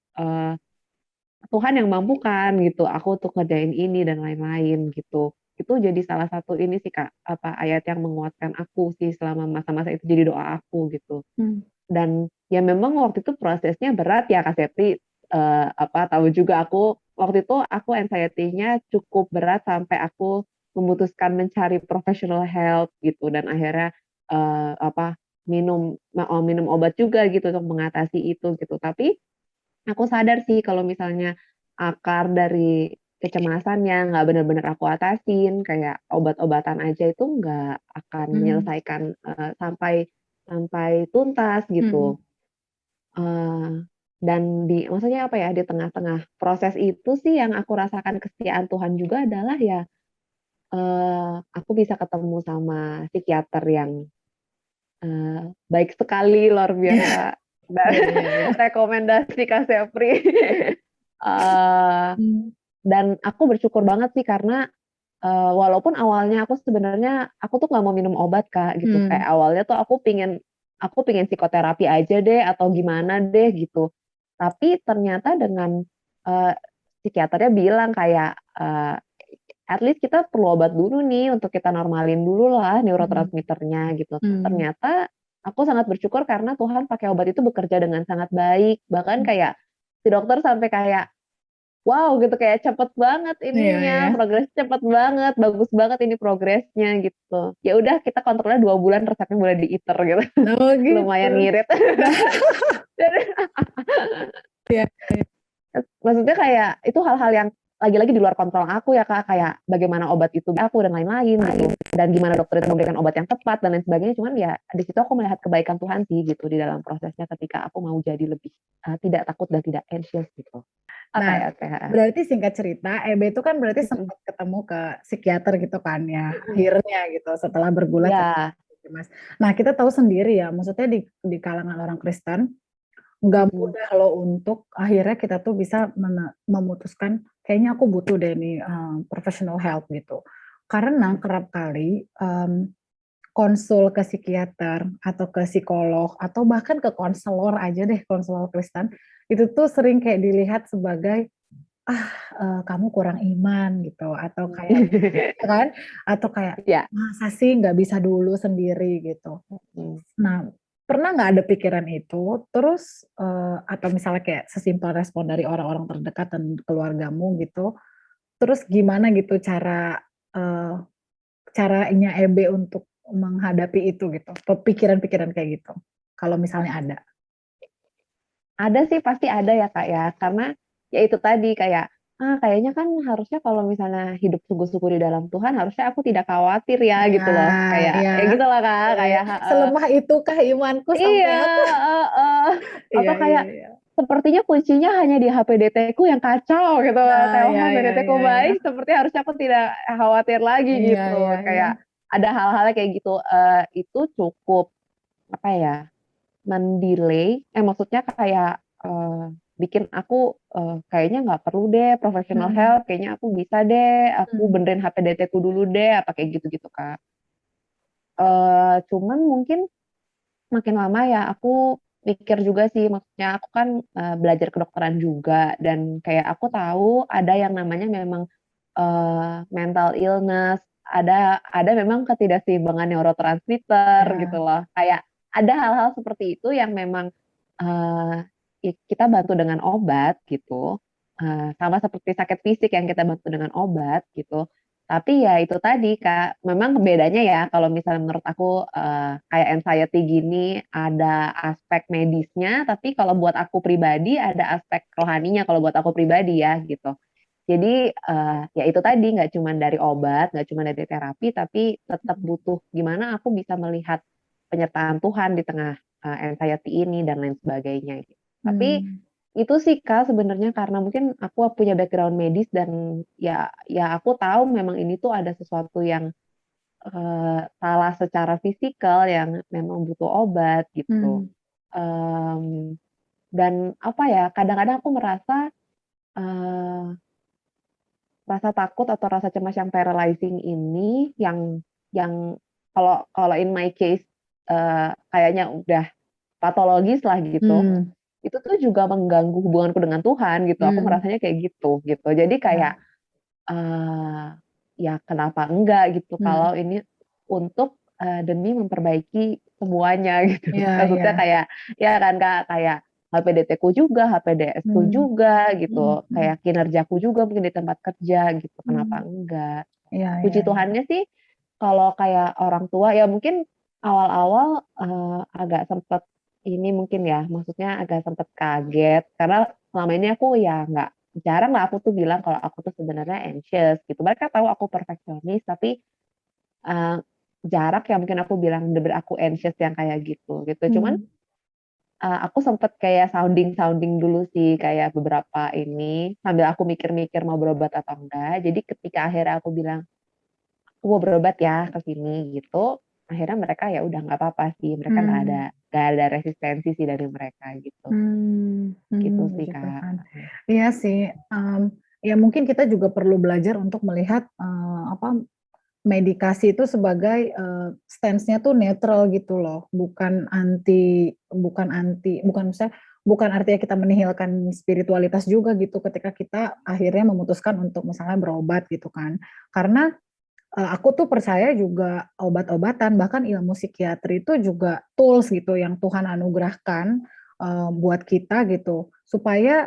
Tuhan yang mampu kan gitu, aku untuk ngerjain ini dan lain-lain gitu. Itu jadi salah satu ini sih Kak, apa, ayat yang menguatkan aku sih selama masa-masa itu jadi doa aku gitu. mmm, Dan ya memang waktu itu prosesnya berat ya Kak Sepri, apa, tahu juga aku waktu itu aku anxiety-nya cukup berat sampai aku memutuskan mencari professional help gitu dan akhirnya, minum obat juga gitu untuk mengatasi itu gitu. Tapi aku sadar sih kalau misalnya akar dari kecemasannya nggak benar-benar aku atasin, kayak obat-obatan aja itu nggak akan Mhm. menyelesaikan, sampai sampai tuntas Mhm. gitu. Dan maksudnya apa ya, di tengah-tengah proses itu sih yang aku rasakan kesetiaan Tuhan juga adalah ya, aku bisa ketemu sama psikiater yang, baik sekali, luar Iya, biasa, dan iya, iya, iya. rekomendasi Kak Sepri. Eee, Mmm. dan aku bersyukur banget sih karena, walaupun awalnya aku tuh nggak mau minum obat Kak, gitu. Mmm. Kayak awalnya tuh aku pengen psikoterapi aja deh atau gimana deh gitu. Tapi ternyata dengan, eee, psikiaternya bilang kayak, "At least kita perlu obat dulu nih untuk kita normalin dululah Mhm. neurotransmitternya," gitu. Mmm. Ternyata aku sangat bersyukur karena Tuhan pakai obat itu bekerja dengan sangat baik. Bahkan Mmm. kayak si dokter sampai kayak, "Wow," gitu, kayak cepet banget Iya, ininya, iya. progresnya cepet banget, bagus banget ini progresnya gitu. Ya udah kita kontrolnya 2 bulan resepnya boleh diiter gitu. Oh gitu. Lumayan ngirit. Iya, iya. Maksudnya kayak itu hal-hal yang lagi-lagi di luar kontrol aku ya Kak, kayak bagaimana obat itu aku dan lain-lain gitu, dan gimana dokter itu memberikan obat yang tepat dan lain sebagainya. Cuman ya di situ aku melihat kebaikan Tuhan sih gitu di dalam prosesnya ketika aku mau jadi lebih, tidak takut dan tidak anxious gitu. Oke, Nah, oke, heeh. berarti singkat cerita, EB itu kan berarti Mhm, sempat ketemu ke psikiater gitu kan ya, mhm. akhirnya gitu setelah bergulat tadi Iya, Mas. Nah, kita tahu sendiri ya, maksudnya di kalangan orang Kristen, nggak mhm. mudah loh untuk akhirnya kita tuh bisa memutuskan, "Kayaknya aku butuh deh nih, professional help," gitu. Karena kerap kali, konsul ke psikiater atau ke psikolog atau bahkan ke konselor aja deh, konselor Kristen, itu tuh sering kayak dilihat sebagai, "Ah, kamu kurang iman," gitu, atau kayak ya kan, atau kayak, Iya, "Masa sih nggak bisa dulu sendiri," gitu. mhm. Nah, pernah nggak ada pikiran itu, terus, atau misalnya kayak sesimpel respon dari orang-orang terdekat dan keluargamu gitu, terus gimana gitu eee, caranya EB untuk menghadapi itu gitu, pikiran-pikiran kayak gitu, kalau misalnya ada? Ada sih, pasti ada ya, Kak, ya. Karena, ya itu tadi kayak, kayaknya kan harusnya kalau misalnya hidup sungguh-sungguh di dalam Tuhan, harusnya aku tidak khawatir ya, Iya, gitu loh. Kayak iya, ya gitulah, Kak, iya, iya. kayak heeh. Selemah itukah imanku Iya, sampai aku heeh. iya, Atau iya, kayak, iya. sepertinya kuncinya hanya di HPDT-ku yang kacau gitu, Nah, kalau iya, iya, HPDT-ku iya, iya. baik, seperti harusnya aku tidak khawatir lagi Iya, iya, gitu. iya. Kayak ada hal-hal kayak gitu, itu cukup, apa ya, maksudnya kayak, bikin aku, kayaknya nggak perlu deh professional Mhm, help, kayaknya aku bisa deh, aku mhm, benerin HPDT-ku dulu deh, apa kayak gitu-gitu, Kak. Cuman mungkin makin lama ya aku mikir juga sih, maksudnya aku kan, belajar kedokteran juga dan kayak aku tahu ada yang namanya memang, mental illness, ada memang ketidakseimbangan neurotransmitter gitu iya, loh. Kayak ada hal-hal seperti itu yang memang, eee, kita bantu dengan obat gitu, sama seperti sakit fisik yang kita bantu dengan obat gitu. Tapi ya itu tadi Kak, memang bedanya ya kalau misalnya menurut aku, kayak anxiety gini ada aspek medisnya, tapi kalau buat aku pribadi ada aspek rohaninya kalau buat aku pribadi ya gitu. Jadi, ya itu tadi nggak cuman dari obat, nggak cuman dari terapi, tapi tetap mhm, butuh gimana aku bisa melihat penyertaan Tuhan di tengah, anxiety ini dan lain sebagainya gitu. Tapi mmm, itu sih Kak sebenarnya karena mungkin aku punya background medis dan ya aku tahu memang ini tuh ada sesuatu yang, salah secara fisikal yang memang butuh obat gitu. mmm, Mmm, dan apa ya, kadang-kadang aku merasa, eee, rasa takut atau rasa cemas yang paralyzing ini yang kalau kalau in my case, kayaknya udah patologis lah gitu, mmm, itu tuh juga mengganggu hubunganku dengan Tuhan gitu, aku mmm, ngerasanya kayak gitu. Jadi kayak, iya, ya kenapa enggak gitu mhm, kalau ini untuk, demi memperbaiki semuanya gitu. iya, iya, Maksudnya kayak ya kan Kak, kayak, HPDT-ku juga, HPDS-ku Hmm. juga gitu, Hmm. kayak kinerjaku juga mungkin di tempat kerja gitu, kenapa Hmm. enggak. Iya, iya, Puji iya. Tuhannya sih kalau kayak orang tua ya mungkin awal-awal, agak sempet ini mungkin ya, maksudnya agak sempet kaget karena selama ini aku ya jarang lah aku tuh bilang kalau aku tuh sebenarnya anxious gitu. Mereka tahu aku perfeksionis tapi, eee, jarak ya mungkin aku bilang bener-bener aku anxious yang kayak gitu. Cuman, Hmm. aku sempet kayak sounding-sounding dulu sih kayak beberapa ini, sambil aku mikir-mikir mau berobat atau enggak. Jadi ketika akhirnya aku bilang, "Aku mau berobat ya ke sini," gitu, akhirnya mereka ya udah nggak apa-apa sih, mereka Hmm. nggak ada resistensi sih dari mereka gitu. Gitu sih, Puji Kak. Tuhan. Iya sih, ya mungkin kita juga perlu belajar untuk melihat, medikasi itu sebagai, stance-nya tuh netral gitu loh, bukan maksudnya bukan artinya kita menihilkan spiritualitas juga gitu ketika kita akhirnya memutuskan untuk misalnya berobat gitu kan. Karena aku tuh percaya juga obat-obatan, bahkan ilmu psikiatri itu juga tools gitu yang Tuhan anugerahkan, buat kita gitu, supaya,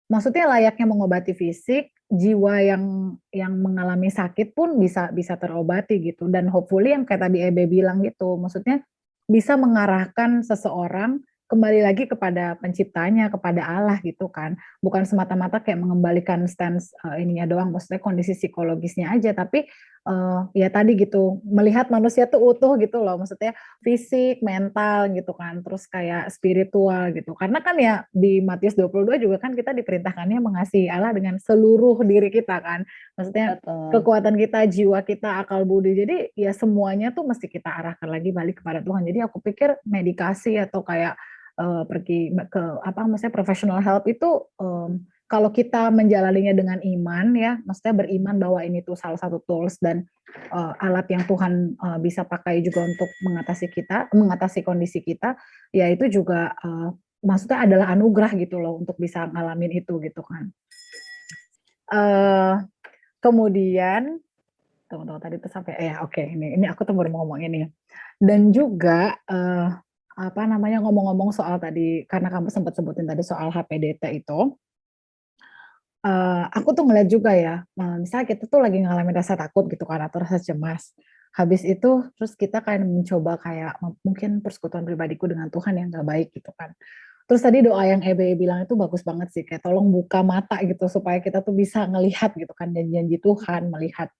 maksudnya layaknya mengobati fisik, jiwa yang mengalami sakit pun bisa bisa terobati gitu, dan hopefully yang kayak tadi Ebe bilang gitu, maksudnya bisa mengarahkan seseorang kembali lagi kepada penciptanya, kepada Allah gitu kan. Bukan semata-mata kayak mengembalikan stance, ininya doang, maksudnya kondisi psikologisnya aja, tapi, ya tadi gitu, melihat manusia tuh utuh gitu loh, maksudnya fisik, mental gitu kan, terus kayak spiritual gitu. Karena kan ya di Matius 22 juga kan kita diperintahkannya mengasihi Allah dengan seluruh diri kita kan. Maksudnya Betul. kekuatan kita, jiwa kita, akal budi. Jadi ya semuanya tuh mesti kita arahkan lagi balik kepada Tuhan. Jadi aku pikir medikasi atau kayak pergi ke apa maksudnya professional help itu kalau kita menjalaninya dengan iman ya, maksudnya beriman bahwa ini tuh salah satu tools dan alat yang Tuhan bisa pakai juga untuk mengatasi kondisi kita, ya itu juga maksudnya adalah anugerah gitu loh untuk bisa ngalamin itu gitu kan. Kemudian tunggu tadi tuh sampai ya oke ini aku tuh baru mau ngomong ini. Dan juga, apa namanya, ngomong-ngomong soal tadi karena kamu sempat sebutin tadi soal HPDT itu, aku tuh ngeliat juga ya, misalnya kita tuh lagi ngalamin rasa takut gitu kan atau rasa cemas. Habis itu terus kita kayak mencoba kayak mungkin persekutuan pribadiku dengan Tuhan yang gak baik gitu kan. Terus tadi doa yang Ebe bilang itu bagus banget sih, kayak tolong buka mata gitu supaya kita tuh bisa ngelihat gitu kan janji-janji Tuhan, melihat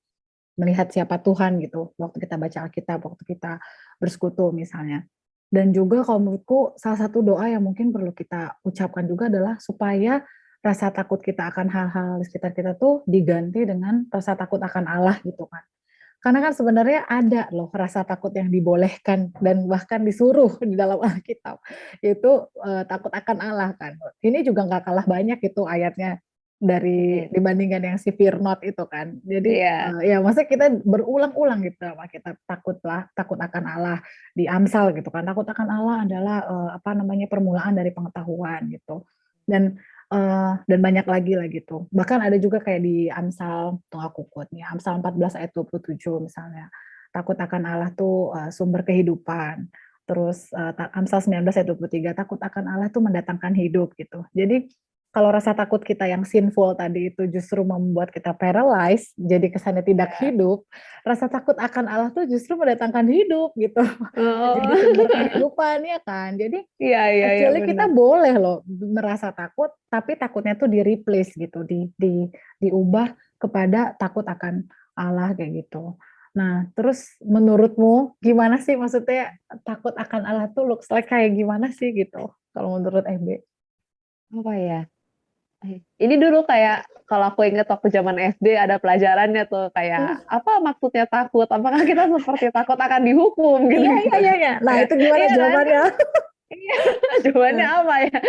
melihat siapa Tuhan gitu, waktu kita baca Alkitab, waktu kita bersekutu misalnya. Dan juga kalau menurutku salah satu doa yang mungkin perlu kita ucapkan juga adalah supaya rasa takut kita akan hal-hal di sekitar kita tuh diganti dengan rasa takut akan Allah gitu kan. Karena kan sebenarnya ada loh rasa takut yang dibolehkan dan bahkan disuruh di dalam Alkitab, yaitu, takut akan Allah kan. Ini juga nggak kalah banyak itu ayatnya dari Mhm. dibandingkan yang si fear not itu kan. Jadi, Iya. ya maksudnya kita berulang-ulang gitu sama kita takut akan Allah di Amsal gitu kan, takut akan Allah adalah, apa namanya, permulaan dari pengetahuan gitu. Dan dan banyak lagi lah gitu. Bahkan ada juga kayak di Amsal, tunggu aku quote nih, Amsal 14 ayat 27 misalnya, takut akan Allah tuh, sumber kehidupan. Terus, Amsal 19 ayat 23, takut akan Allah tuh mendatangkan hidup gitu. Jadi, kalau rasa takut kita yang sinful tadi itu justru membuat kita paralyzed, jadi kesannya tidak Iya. hidup, rasa takut akan Allah tuh justru mendatangkan hidup gitu. Jadi sumber Oh. kehidupan ya kan. Jadi Iya, actually kita bener. boleh loh merasa takut, tapi takutnya tuh di-replace gitu, diubah kepada takut akan Allah kayak gitu. Nah, terus menurutmu gimana sih maksudnya takut akan Allah tuh looks like kayak gimana sih gitu, kalau menurut Ebe? Apa ya? Ini dulu kayak kalau aku inget waktu zaman SD ada pelajarannya tuh kayak, Mhm. apa maksudnya takut? Apakah kita seperti takut akan dihukum gitu Iya, iya, gitu iya, kan. iya. Nah Kayak itu gimana iya kan? jawabannya? Iya, jawabannya Heeh. apa ya?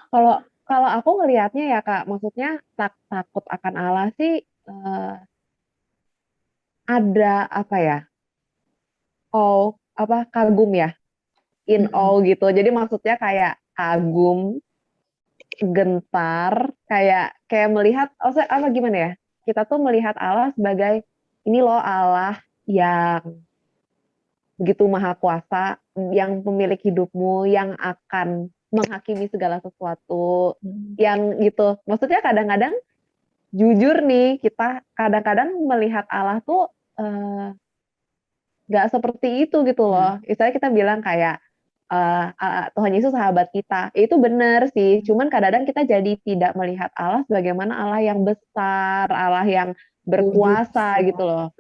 Kalau kalau aku ngelihatnya ya Kak, maksudnya takut akan Allah sih, ada apa ya, kagum ya, in Mhm. awe gitu. Jadi maksudnya kayak kagum, gentar, kayak kayak melihat maksudnya apa gimana ya, kita tuh melihat Allah sebagai, ini loh Allah yang begitu maha kuasa, yang pemilik hidupmu, yang akan menghakimi segala sesuatu yang gitu. Maksudnya kadang-kadang jujur nih kita kadang-kadang melihat Allah tuh nggak seperti itu gitu loh. Misalnya kita bilang kayak Tuhan Yesus sahabat kita, itu benar sih. Cuman kadang-kadang kita jadi tidak melihat Allah sebagaimana Allah yang besar, Allah yang Kudus. berkuasa gitu loh.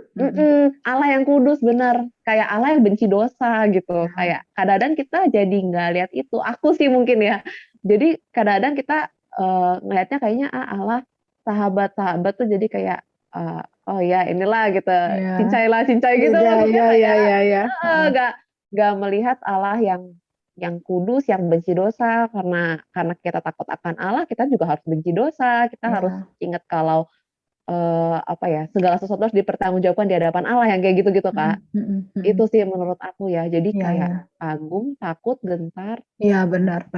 Allah yang kudus bener, kayak Allah yang benci dosa gitu. Kayak kadang-kadang kita jadi nggak lihat itu. Aku sih mungkin ya. Jadi kadang-kadang kita ngelihatnya kayaknya Allah sahabat-sahabat tuh jadi kayak oh ya inilah gitu, cincai gitu maksudnya kayak nggak melihat Allah yang kudus, yang benci dosa, karena kita takut akan Allah, kita juga harus benci dosa, kita harus ingat kalau segala sesuatu harus dipertanggungjawabkan di hadapan Allah yang kayak gitu-gitu Kak. Itu sih menurut aku ya. Jadi kayak kagum, takut, gentar. Iya benar.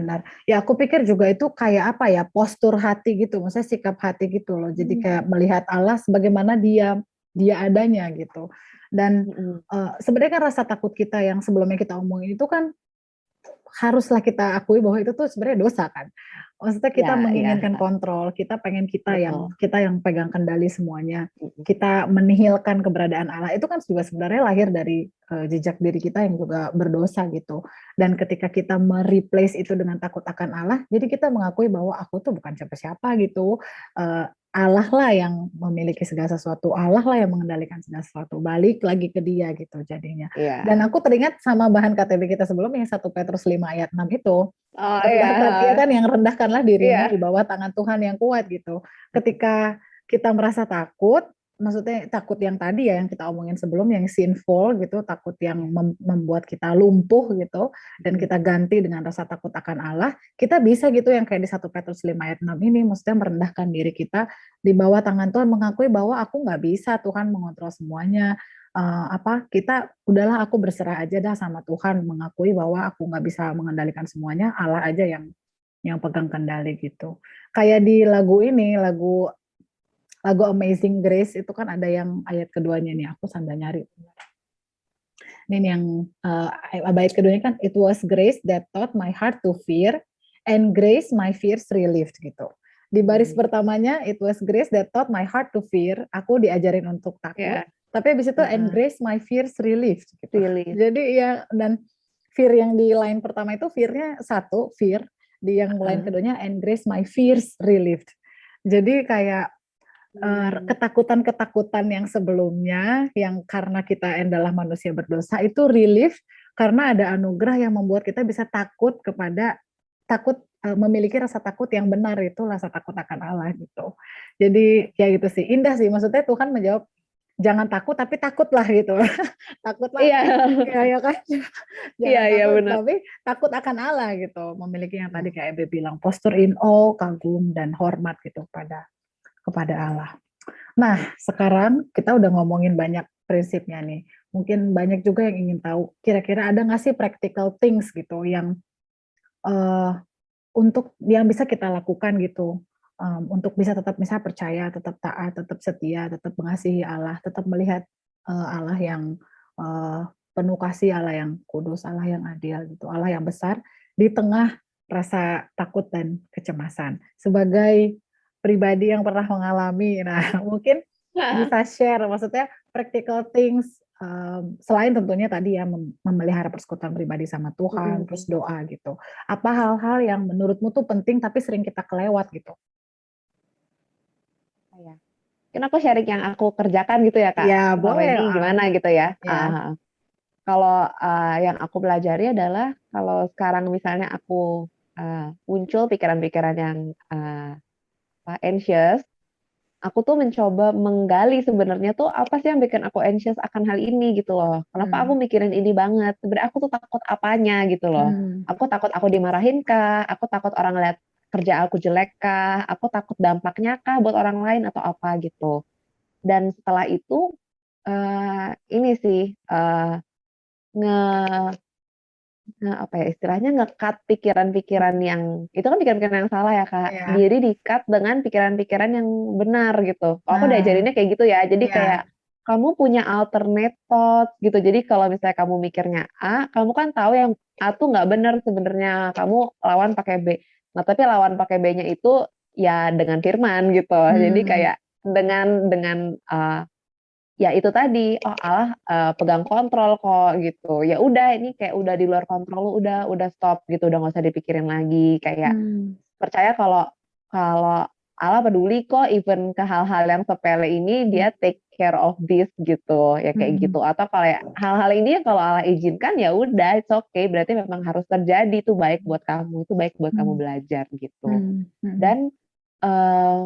Ya aku pikir juga itu kayak apa ya, postur hati gitu, maksudnya sikap hati gitu loh. Jadi kayak melihat Allah sebagaimana dia adanya gitu. Dan sebenarnya kan rasa takut kita yang sebelumnya kita omongin itu kan haruslah kita akui bahwa itu tuh sebenarnya dosa kan. Maksudnya kita menginginkan kontrol, kita pengen kita yang pegang kendali semuanya. Kita menihilkan keberadaan Allah. Itu kan juga sebenarnya lahir dari jejak diri kita yang juga berdosa gitu. Dan ketika kita mereplace itu dengan takut akan Allah, jadi kita mengakui bahwa aku tuh bukan siapa-siapa gitu. Allah lah yang memiliki segala sesuatu, Allah lah yang mengendalikan segala sesuatu, balik lagi ke dia gitu jadinya. Dan aku teringat sama bahan KTB kita sebelumnya 1 Petrus 5 ayat 6 itu, ya kan, yang rendahkanlah dirimu di bawah tangan Tuhan yang kuat gitu. Ketika kita merasa takut, maksudnya takut yang tadi ya yang kita omongin sebelum, yang sinful gitu, takut yang membuat kita lumpuh gitu, dan kita ganti dengan rasa takut akan Allah, kita bisa gitu yang kayak di 1 Petrus 5 ayat 6 ini, maksudnya merendahkan diri kita di bawah tangan Tuhan, mengakui bahwa aku nggak bisa Tuhan mengontrol semuanya, kita udahlah aku berserah aja dah sama Tuhan, mengakui bahwa aku nggak bisa mengendalikan semuanya, Allah aja yang pegang kendali gitu. Kayak di lagu ini, lagu Amazing Grace itu kan ada yang ayat keduanya nih, aku sambil nyari. Ini yang ayat keduanya kan, it was grace that taught my heart to fear and grace my fears relieved gitu. Di baris pertamanya it was grace that taught my heart to fear, aku diajarin untuk takut, tapi habis itu and grace my fears relieved gitu. Jadi ya, dan fear yang di line pertama itu fear-nya satu, fear, di yang line keduanya and grace my fears relieved. Jadi kayak ketakutan-ketakutan yang sebelumnya, yang karena kita adalah manusia berdosa, itu relief karena ada anugerah yang membuat kita bisa memiliki rasa takut yang benar, itu rasa takut akan Allah gitu. Jadi ya gitu sih, indah sih, maksudnya Tuhan menjawab jangan takut tapi takutlah gitu. Takutlah ya kan. Jangan takut tapi takut akan Allah gitu, memiliki yang tadi kayak Ebe bilang, posture in awe, kagum dan hormat gitu kepada Allah. Nah, sekarang kita udah ngomongin banyak prinsipnya nih. Mungkin banyak juga yang ingin tahu, kira-kira ada nggak sih practical things gitu yang untuk yang bisa kita lakukan gitu, untuk bisa tetap bisa percaya, tetap taat, tetap setia, tetap mengasihi Allah, tetap melihat Allah yang penuh kasih, Allah yang kudus, Allah yang adil gitu, Allah yang besar di tengah rasa takut dan kecemasan. Sebagai pribadi yang pernah mengalami, nah mungkin bisa share, maksudnya practical things, selain tentunya tadi ya memelihara persekutuan pribadi sama Tuhan, terus doa gitu. Apa hal-hal yang menurutmu tuh penting tapi sering kita kelewat gitu? Mungkin aku sharing yang aku kerjakan gitu ya Kak. Ya boleh. Ini gimana gitu ya. Kalau yang aku pelajari adalah kalau sekarang misalnya aku muncul pikiran-pikiran yang anxious, aku tuh mencoba menggali sebenarnya tuh apa sih yang bikin aku anxious akan hal ini gitu loh. Kenapa aku mikirin ini banget? Sebenarnya aku tuh takut apanya gitu loh. Aku takut aku dimarahin kah? Aku takut orang lihat kerja aku jelek kah? Aku takut dampaknya kah buat orang lain atau apa gitu. Dan setelah itu ini sih apa ya istilahnya, nge-cut pikiran-pikiran yang itu kan pikiran-pikiran yang salah ya Kak. Diri di-cut dengan pikiran-pikiran yang benar gitu. Kalau aku diajarinnya kayak gitu ya. Jadi kayak kamu punya alternate thoughts gitu. Jadi kalau misalnya kamu mikirnya A, kamu kan tahu yang A tuh nggak benar sebenarnya. Kamu lawan pakai B. Nah, tapi lawan pakai B-nya itu ya dengan firman gitu. Jadi Hmm. kayak dengan ya itu tadi, oh Allah pegang kontrol kok gitu. Ya udah ini kayak udah di luar kontrol lu, udah stop gitu, udah nggak usah dipikirin lagi. Kayak Hmm. percaya kalau kalau Allah peduli kok even ke hal-hal yang sepele ini Hmm. dia take care of this gitu, ya kayak Hmm. gitu. Atau kalau ya hal-hal ini kalau Allah izinkan ya udah it's okay, berarti memang harus terjadi, itu baik buat kamu, itu baik buat kamu Hmm. belajar gitu. Hmm. Hmm. Dan eee,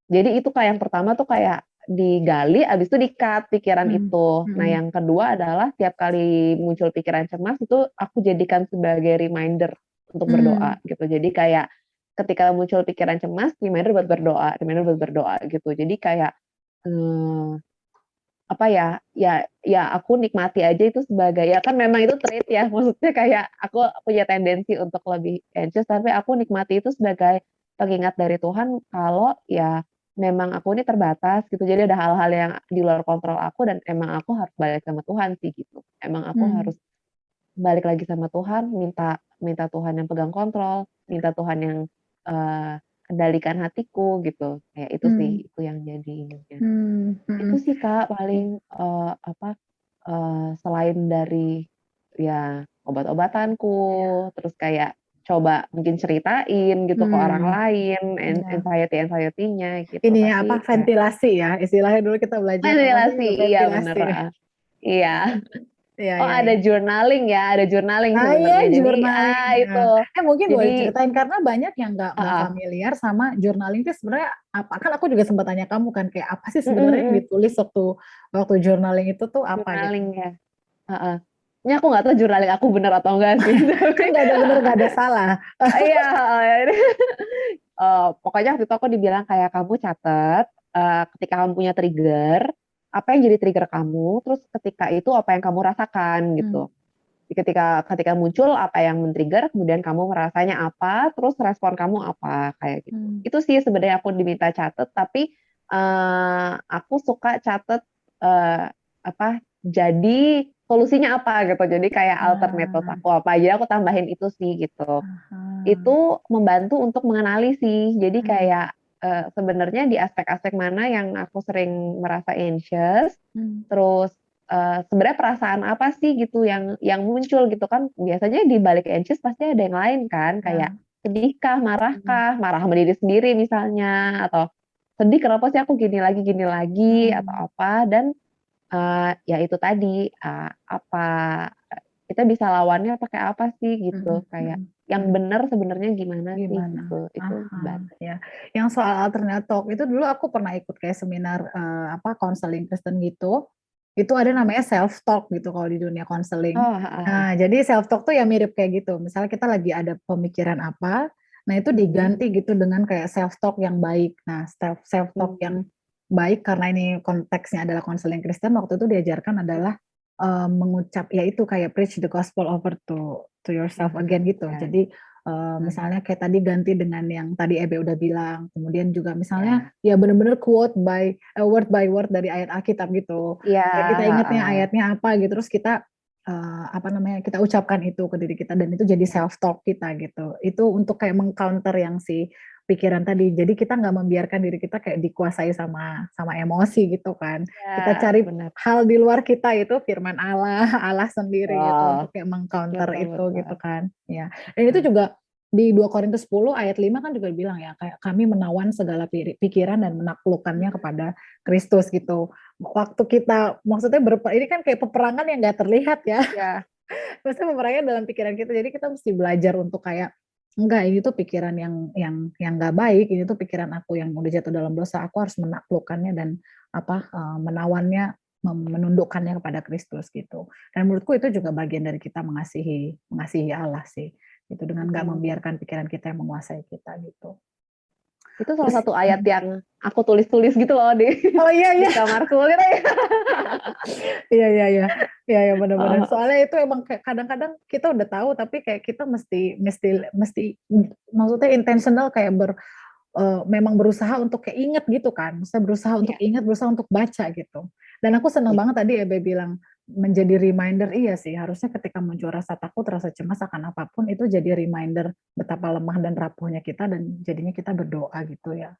jadi itu kayak yang pertama tuh kayak digali, abis itu di-cut pikiran Hmm. itu. Nah, Hmm. yang kedua adalah tiap kali muncul pikiran cemas itu aku jadikan sebagai reminder untuk Hmm. berdoa gitu. Jadi kayak ketika muncul pikiran cemas, reminder buat berdoa gitu. Jadi kayak, eee, apa ya, ya aku nikmati aja itu sebagai ya kan memang itu trait ya, maksudnya kayak aku punya tendensi untuk lebih anxious, tapi aku nikmati itu sebagai pengingat dari Tuhan kalau ya memang aku ini terbatas gitu. Jadi ada hal-hal yang di luar kontrol aku dan emang aku harus balik sama Tuhan sih gitu. Emang aku Hmm. harus balik lagi sama Tuhan, minta minta Tuhan yang pegang kontrol, minta Tuhan yang, eee, kendalikan hatiku gitu, kayak itu sih, Hmm. itu yang jadi ininya. Hmm. Itu Hmm. sih Kak paling, apa, selain dari ya obat-obatanku, Ya. terus kayak coba mungkin ceritain gitu ke orang Hmm. lain, Ya. anxiety-nya gitu, Ini ya apa, tapi ya ventilasi ya, istilahnya dulu kita belajar apa sih, ventilasi, iya bener, ventilasi. heeh, iya. Iya, Oh iya, ada iya. journaling ya, ada journaling Ah, iya, sebenarnya. Jadi journaling. itu, Nah, mungkin boleh jadi diceritain karena banyak yang nggak heeh, familiar sama journaling itu sebenarnya apa? Kan aku juga sempat tanya kamu kan kayak apa sih mhm sebenarnya yang mhm, ditulis waktu waktu journaling itu tuh apa gitu? journaling ya, heeh. Ini aku nggak tahu journaling aku bener atau enggak sih, Kan tapi nggak ada bener nggak ada salah. iya, heeh. Pokoknya waktu itu aku dibilang kayak, "Kamu catet, ketika kamu punya trigger, apa yang jadi trigger kamu, terus ketika itu apa yang kamu rasakan," Hmm. gitu. Ketika ketika muncul apa yang men-trigger, kemudian kamu merasanya apa, terus respon kamu apa, kayak gitu. Hmm. Itu sih sebenarnya aku diminta catet, tapi, aku suka catet, apa, jadi solusinya apa gitu, jadi kayak alternate Ah, aku apa, jadi aku tambahin itu sih gitu. aha. Itu membantu untuk mengenali sih. Jadi Hmm. kayak, sebenarnya di aspek-aspek mana yang aku sering merasa anxious, Hmm. terus, sebenarnya perasaan apa sih gitu yang muncul gitu kan, biasanya di balik anxious pasti ada yang lain kan, kayak Ya. sedih kah, marah Hmm. kah, marah sama diri sendiri misalnya, atau sedih kenapa sih aku gini lagi, Hmm. atau apa dan, ya itu tadi, apa, kita bisa lawannya pakai apa sih Hmm. gitu, kayak Hmm. yang Hmm. bener sebenarnya gimana sih Gimana? gitu, itu Aha, bantu. ya. Yang soal alternate talk itu dulu aku pernah ikut kayak seminar apa konseling Kristen gitu. Itu ada Mhm. namanya self talk gitu kalau di dunia konseling. Oh, heeh heeh. Nah, jadi self talk tuh ya mirip kayak gitu. Misalnya kita lagi ada pemikiran apa, nah itu Mhm. diganti gitu dengan kayak self talk yang baik. Nah, self self talk Mmm, yang baik karena ini konteksnya adalah konseling Kristen waktu itu diajarkan mhm, adalah mengucap ya itu kayak preach the gospel over to yourself again gitu. ya, Jadi mhm, misalnya kayak tadi ganti dengan yang tadi Ebe udah bilang, kemudian juga misalnya ya. ya bener-bener quote by word dari ayat Alkitab gitu. Iya, Kayak kita ingatnya heeh. ayatnya apa gitu, terus kita apa namanya, kita ucapkan itu ke diri kita dan itu jadi Iya, self talk kita gitu. Itu untuk kayak meng-counter yang si pikiran tadi. Jadi kita nggak membiarkan diri kita kayak dikuasai sama sama emosi gitu kan. Kita iya, cari bener. hal di luar kita itu firman Allah, Allah sendiri gitu Wow, untuk kayak meng-counter betul itu gitu betul. kan. Ya. Dan itu Heeh, juga di 2 Korintus 10 ayat 5 kan juga bilang ya kayak kami menawan segala pikiran dan menaklukkannya mhm, kepada Kristus gitu. Waktu kita maksudnya ini kan kayak peperangan yang nggak terlihat ya. iya, Maksudnya peperangan dalam pikiran kita. Jadi kita mesti belajar untuk kayak enggak ini tuh pikiran yang nggak baik, ini tuh pikiran aku yang udah jatuh dalam dosa, aku harus menaklukkannya dan apa menawannya menundukkannya kepada Kristus gitu. Dan menurutku itu juga bagian dari kita mengasihi mengasihi Allah sih. Itu dengan nggak mhm. membiarkan pikiran kita yang menguasai kita gitu. Itu salah Terus satu ayat yang aku tulis-tulis gitu loh di oh iya di iya. kamarku gitu ya. Iya iya iya. Iya iya, benar-benar. Heeh Soalnya itu emang kayak kadang-kadang kita udah tahu, tapi kayak kita mesti mesti mesti maksudnya intentional kayak memang berusaha untuk kayak inget gitu kan, maksudnya berusaha untuk Iya, ingat, berusaha untuk baca gitu. Dan aku seneng iya. banget tadi Ebe bilang menjadi reminder, iya sih harusnya ketika muncul rasa takut, rasa cemas akan apapun itu jadi reminder betapa lemah dan rapuhnya kita dan jadinya kita berdoa gitu ya.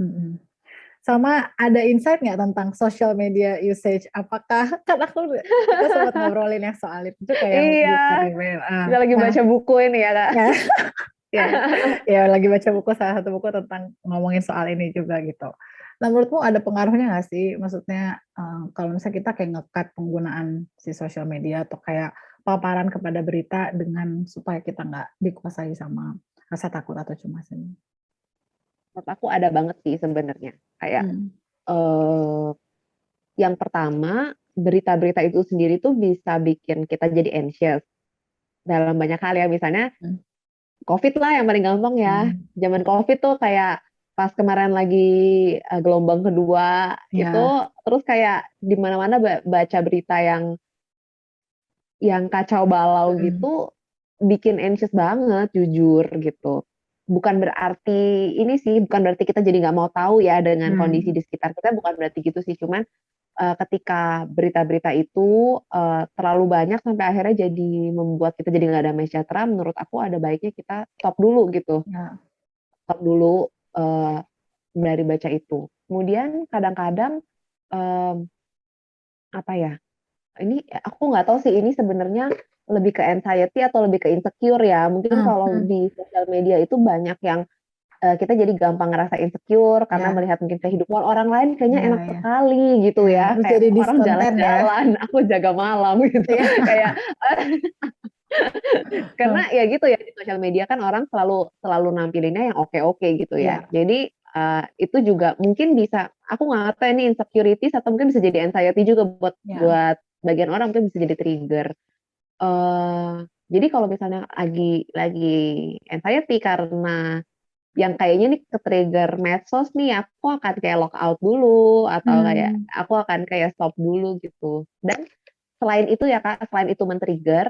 Mhm. Sama ada insight nggak tentang social media usage? Apakah kan kita sempat ngobrolin yang soal itu juga yang Iya, buku email. kita lagi Nah, baca buku ini ya, Kak. ya, ya, ya lagi baca buku salah satu buku tentang ngomongin soal ini juga gitu. Nah, menurutmu ada pengaruhnya nggak sih? Maksudnya kalau misalnya kita kayak ngekat penggunaan si sosial media atau kayak paparan kepada berita dengan supaya kita nggak dikuasai sama rasa takut atau cemas ini. Menurut aku ada banget sih sebenarnya. Kayak Hmm. eh yang pertama, berita-berita itu sendiri tuh bisa bikin kita jadi anxious dalam banyak hal ya. Misalnya Hmm. COVID lah yang paling gampang ya. Hmm. Zaman COVID tuh kayak pas kemarin lagi gelombang kedua itu, Ya. terus kayak di mana-mana baca berita yang kacau balau Hmm. gitu, bikin anxious banget jujur gitu. Bukan berarti ini sih, bukan berarti kita jadi nggak mau tahu ya dengan kondisi Hmm. di sekitar kita, bukan berarti gitu sih. Cuman ketika berita-berita itu terlalu banyak sampai akhirnya jadi membuat kita jadi nggak damai sejahtera, menurut aku ada baiknya kita stop dulu gitu, Ya. stop dulu dari baca itu. Kemudian kadang-kadang em, apa ya? Ini aku nggak tahu sih ini sebenarnya lebih ke anxiety atau lebih ke insecure ya. Mungkin Hmm. kalau Hmm. di sosial media itu banyak yang kita jadi gampang ngerasa insecure karena Ya. melihat mungkin kehidupan orang lain kayaknya Ya. enak Ya. sekali gitu Ya. ya. Terus Kayak jadi orang diskonten ya. jalan-jalan, aku jaga malam gitu. Iya. Kayak karena ya gitu ya di sosial media kan orang selalu selalu nampilinnya yang oke-oke gitu ya. Iya. Jadi itu juga mungkin bisa aku nggak tahu ini insecurities atau mungkin bisa jadi anxiety juga buat Ya. buat bagian orang mungkin bisa jadi trigger. eh jadi kalau misalnya lagi anxiety karena yang kayaknya nih ke-trigger medsos nih, aku akan kayak log out dulu atau kayak Hmm. aku akan kayak stop dulu gitu. Dan selain itu ya Kak, selain itu men-trigger,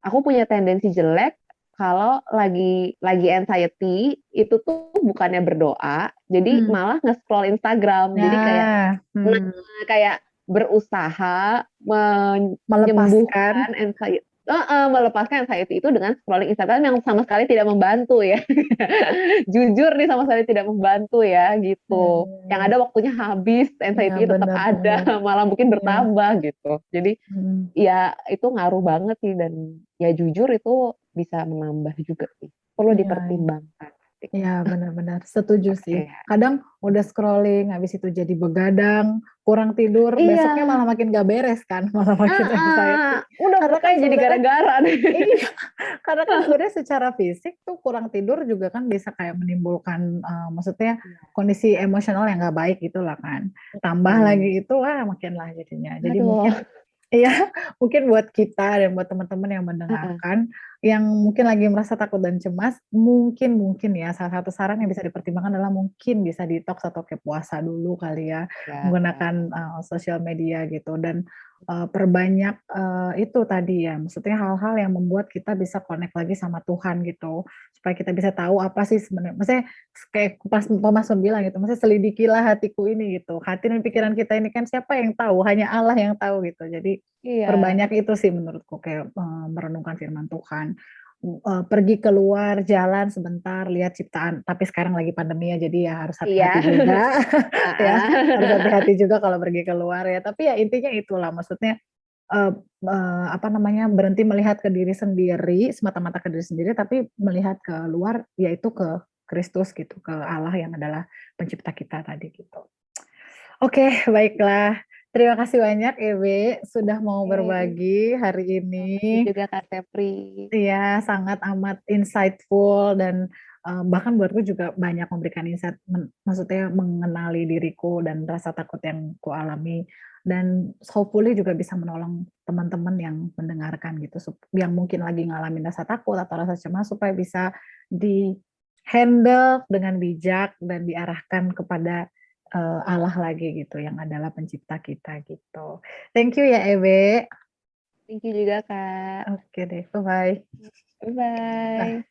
aku punya tendensi jelek kalau lagi anxiety itu tuh bukannya berdoa, jadi Hmm. malah nge-scroll Instagram. Jadi kayak Nah, kayak berusaha melepaskan. menyembuhkan anxiety, melepaskan anxiety itu dengan scrolling Instagram yang sama sekali tidak membantu ya. Jujur nih sama sekali tidak membantu ya gitu. Yang Hmm. ada waktunya habis, Ya, anxiety tetap ada, benar-benar. malah mungkin Iya. bertambah gitu. Jadi Hmm. ya itu ngaruh banget sih dan ya jujur itu bisa menambah juga sih. Perlu Iya. dipertimbangkan. Iya, benar-benar setuju sih. Iya. Kadang udah scrolling, habis itu jadi begadang, kurang tidur, besoknya Iya. malah makin gak beres kan, malah makin anxiety. Udah Karena kan kayak jadi sebenarnya gara-gara nih. iya, karena kan sebenarnya secara fisik tuh kurang tidur juga kan bisa kayak menimbulkan, maksudnya kondisi emosional yang nggak baik itulah kan. Tambah Hmm. lagi itu, wah makin lah jadinya. Jadi Aduh. mungkin iya, mungkin buat kita dan buat teman-teman yang Heeh. mendengarkan, yang mungkin lagi merasa takut dan cemas, mungkin ya salah satu saran yang bisa dipertimbangkan adalah mungkin bisa detox atau kayak puasa dulu kali ya, Ya. menggunakan sosial media gitu dan perbanyak itu tadi ya, maksudnya hal-hal yang membuat kita bisa connect lagi sama Tuhan gitu, supaya kita bisa tahu apa sih sebenarnya, maksudnya kayak pas Mas bilang gitu, maksudnya selidikilah hatiku ini gitu, hati dan pikiran kita ini kan siapa yang tahu, hanya Allah yang tahu gitu. Jadi Iya. perbanyak itu sih menurutku kayak merenungkan firman Tuhan, pergi keluar jalan sebentar lihat ciptaan, tapi sekarang lagi pandemi ya jadi ya harus Iya. hati-hati juga ya, harus Heeh. hati-hati juga kalau pergi keluar ya. Tapi ya intinya itulah maksudnya Eee apa namanya, berhenti melihat ke diri sendiri, semata-mata ke diri sendiri, tapi melihat ke luar, yaitu ke Kristus gitu, ke Allah yang adalah pencipta kita tadi gitu. Oke, baiklah. Terima kasih banyak Ebe, sudah mau Oke. berbagi hari Makasih ini. juga Kak Sepri. Iya, sangat amat insightful dan, bahkan buatku juga banyak memberikan insight maksudnya mengenali diriku dan rasa takut yang kualami dan hopefully juga bisa menolong teman-teman yang mendengarkan gitu yang mungkin lagi ngalamin rasa takut atau rasa cemas supaya bisa di-handle dengan bijak dan diarahkan kepada, Allah lagi gitu yang adalah pencipta kita gitu. Thank you ya Ebe. Thank you juga Kak. Oke deh, bye-bye. Bye-bye.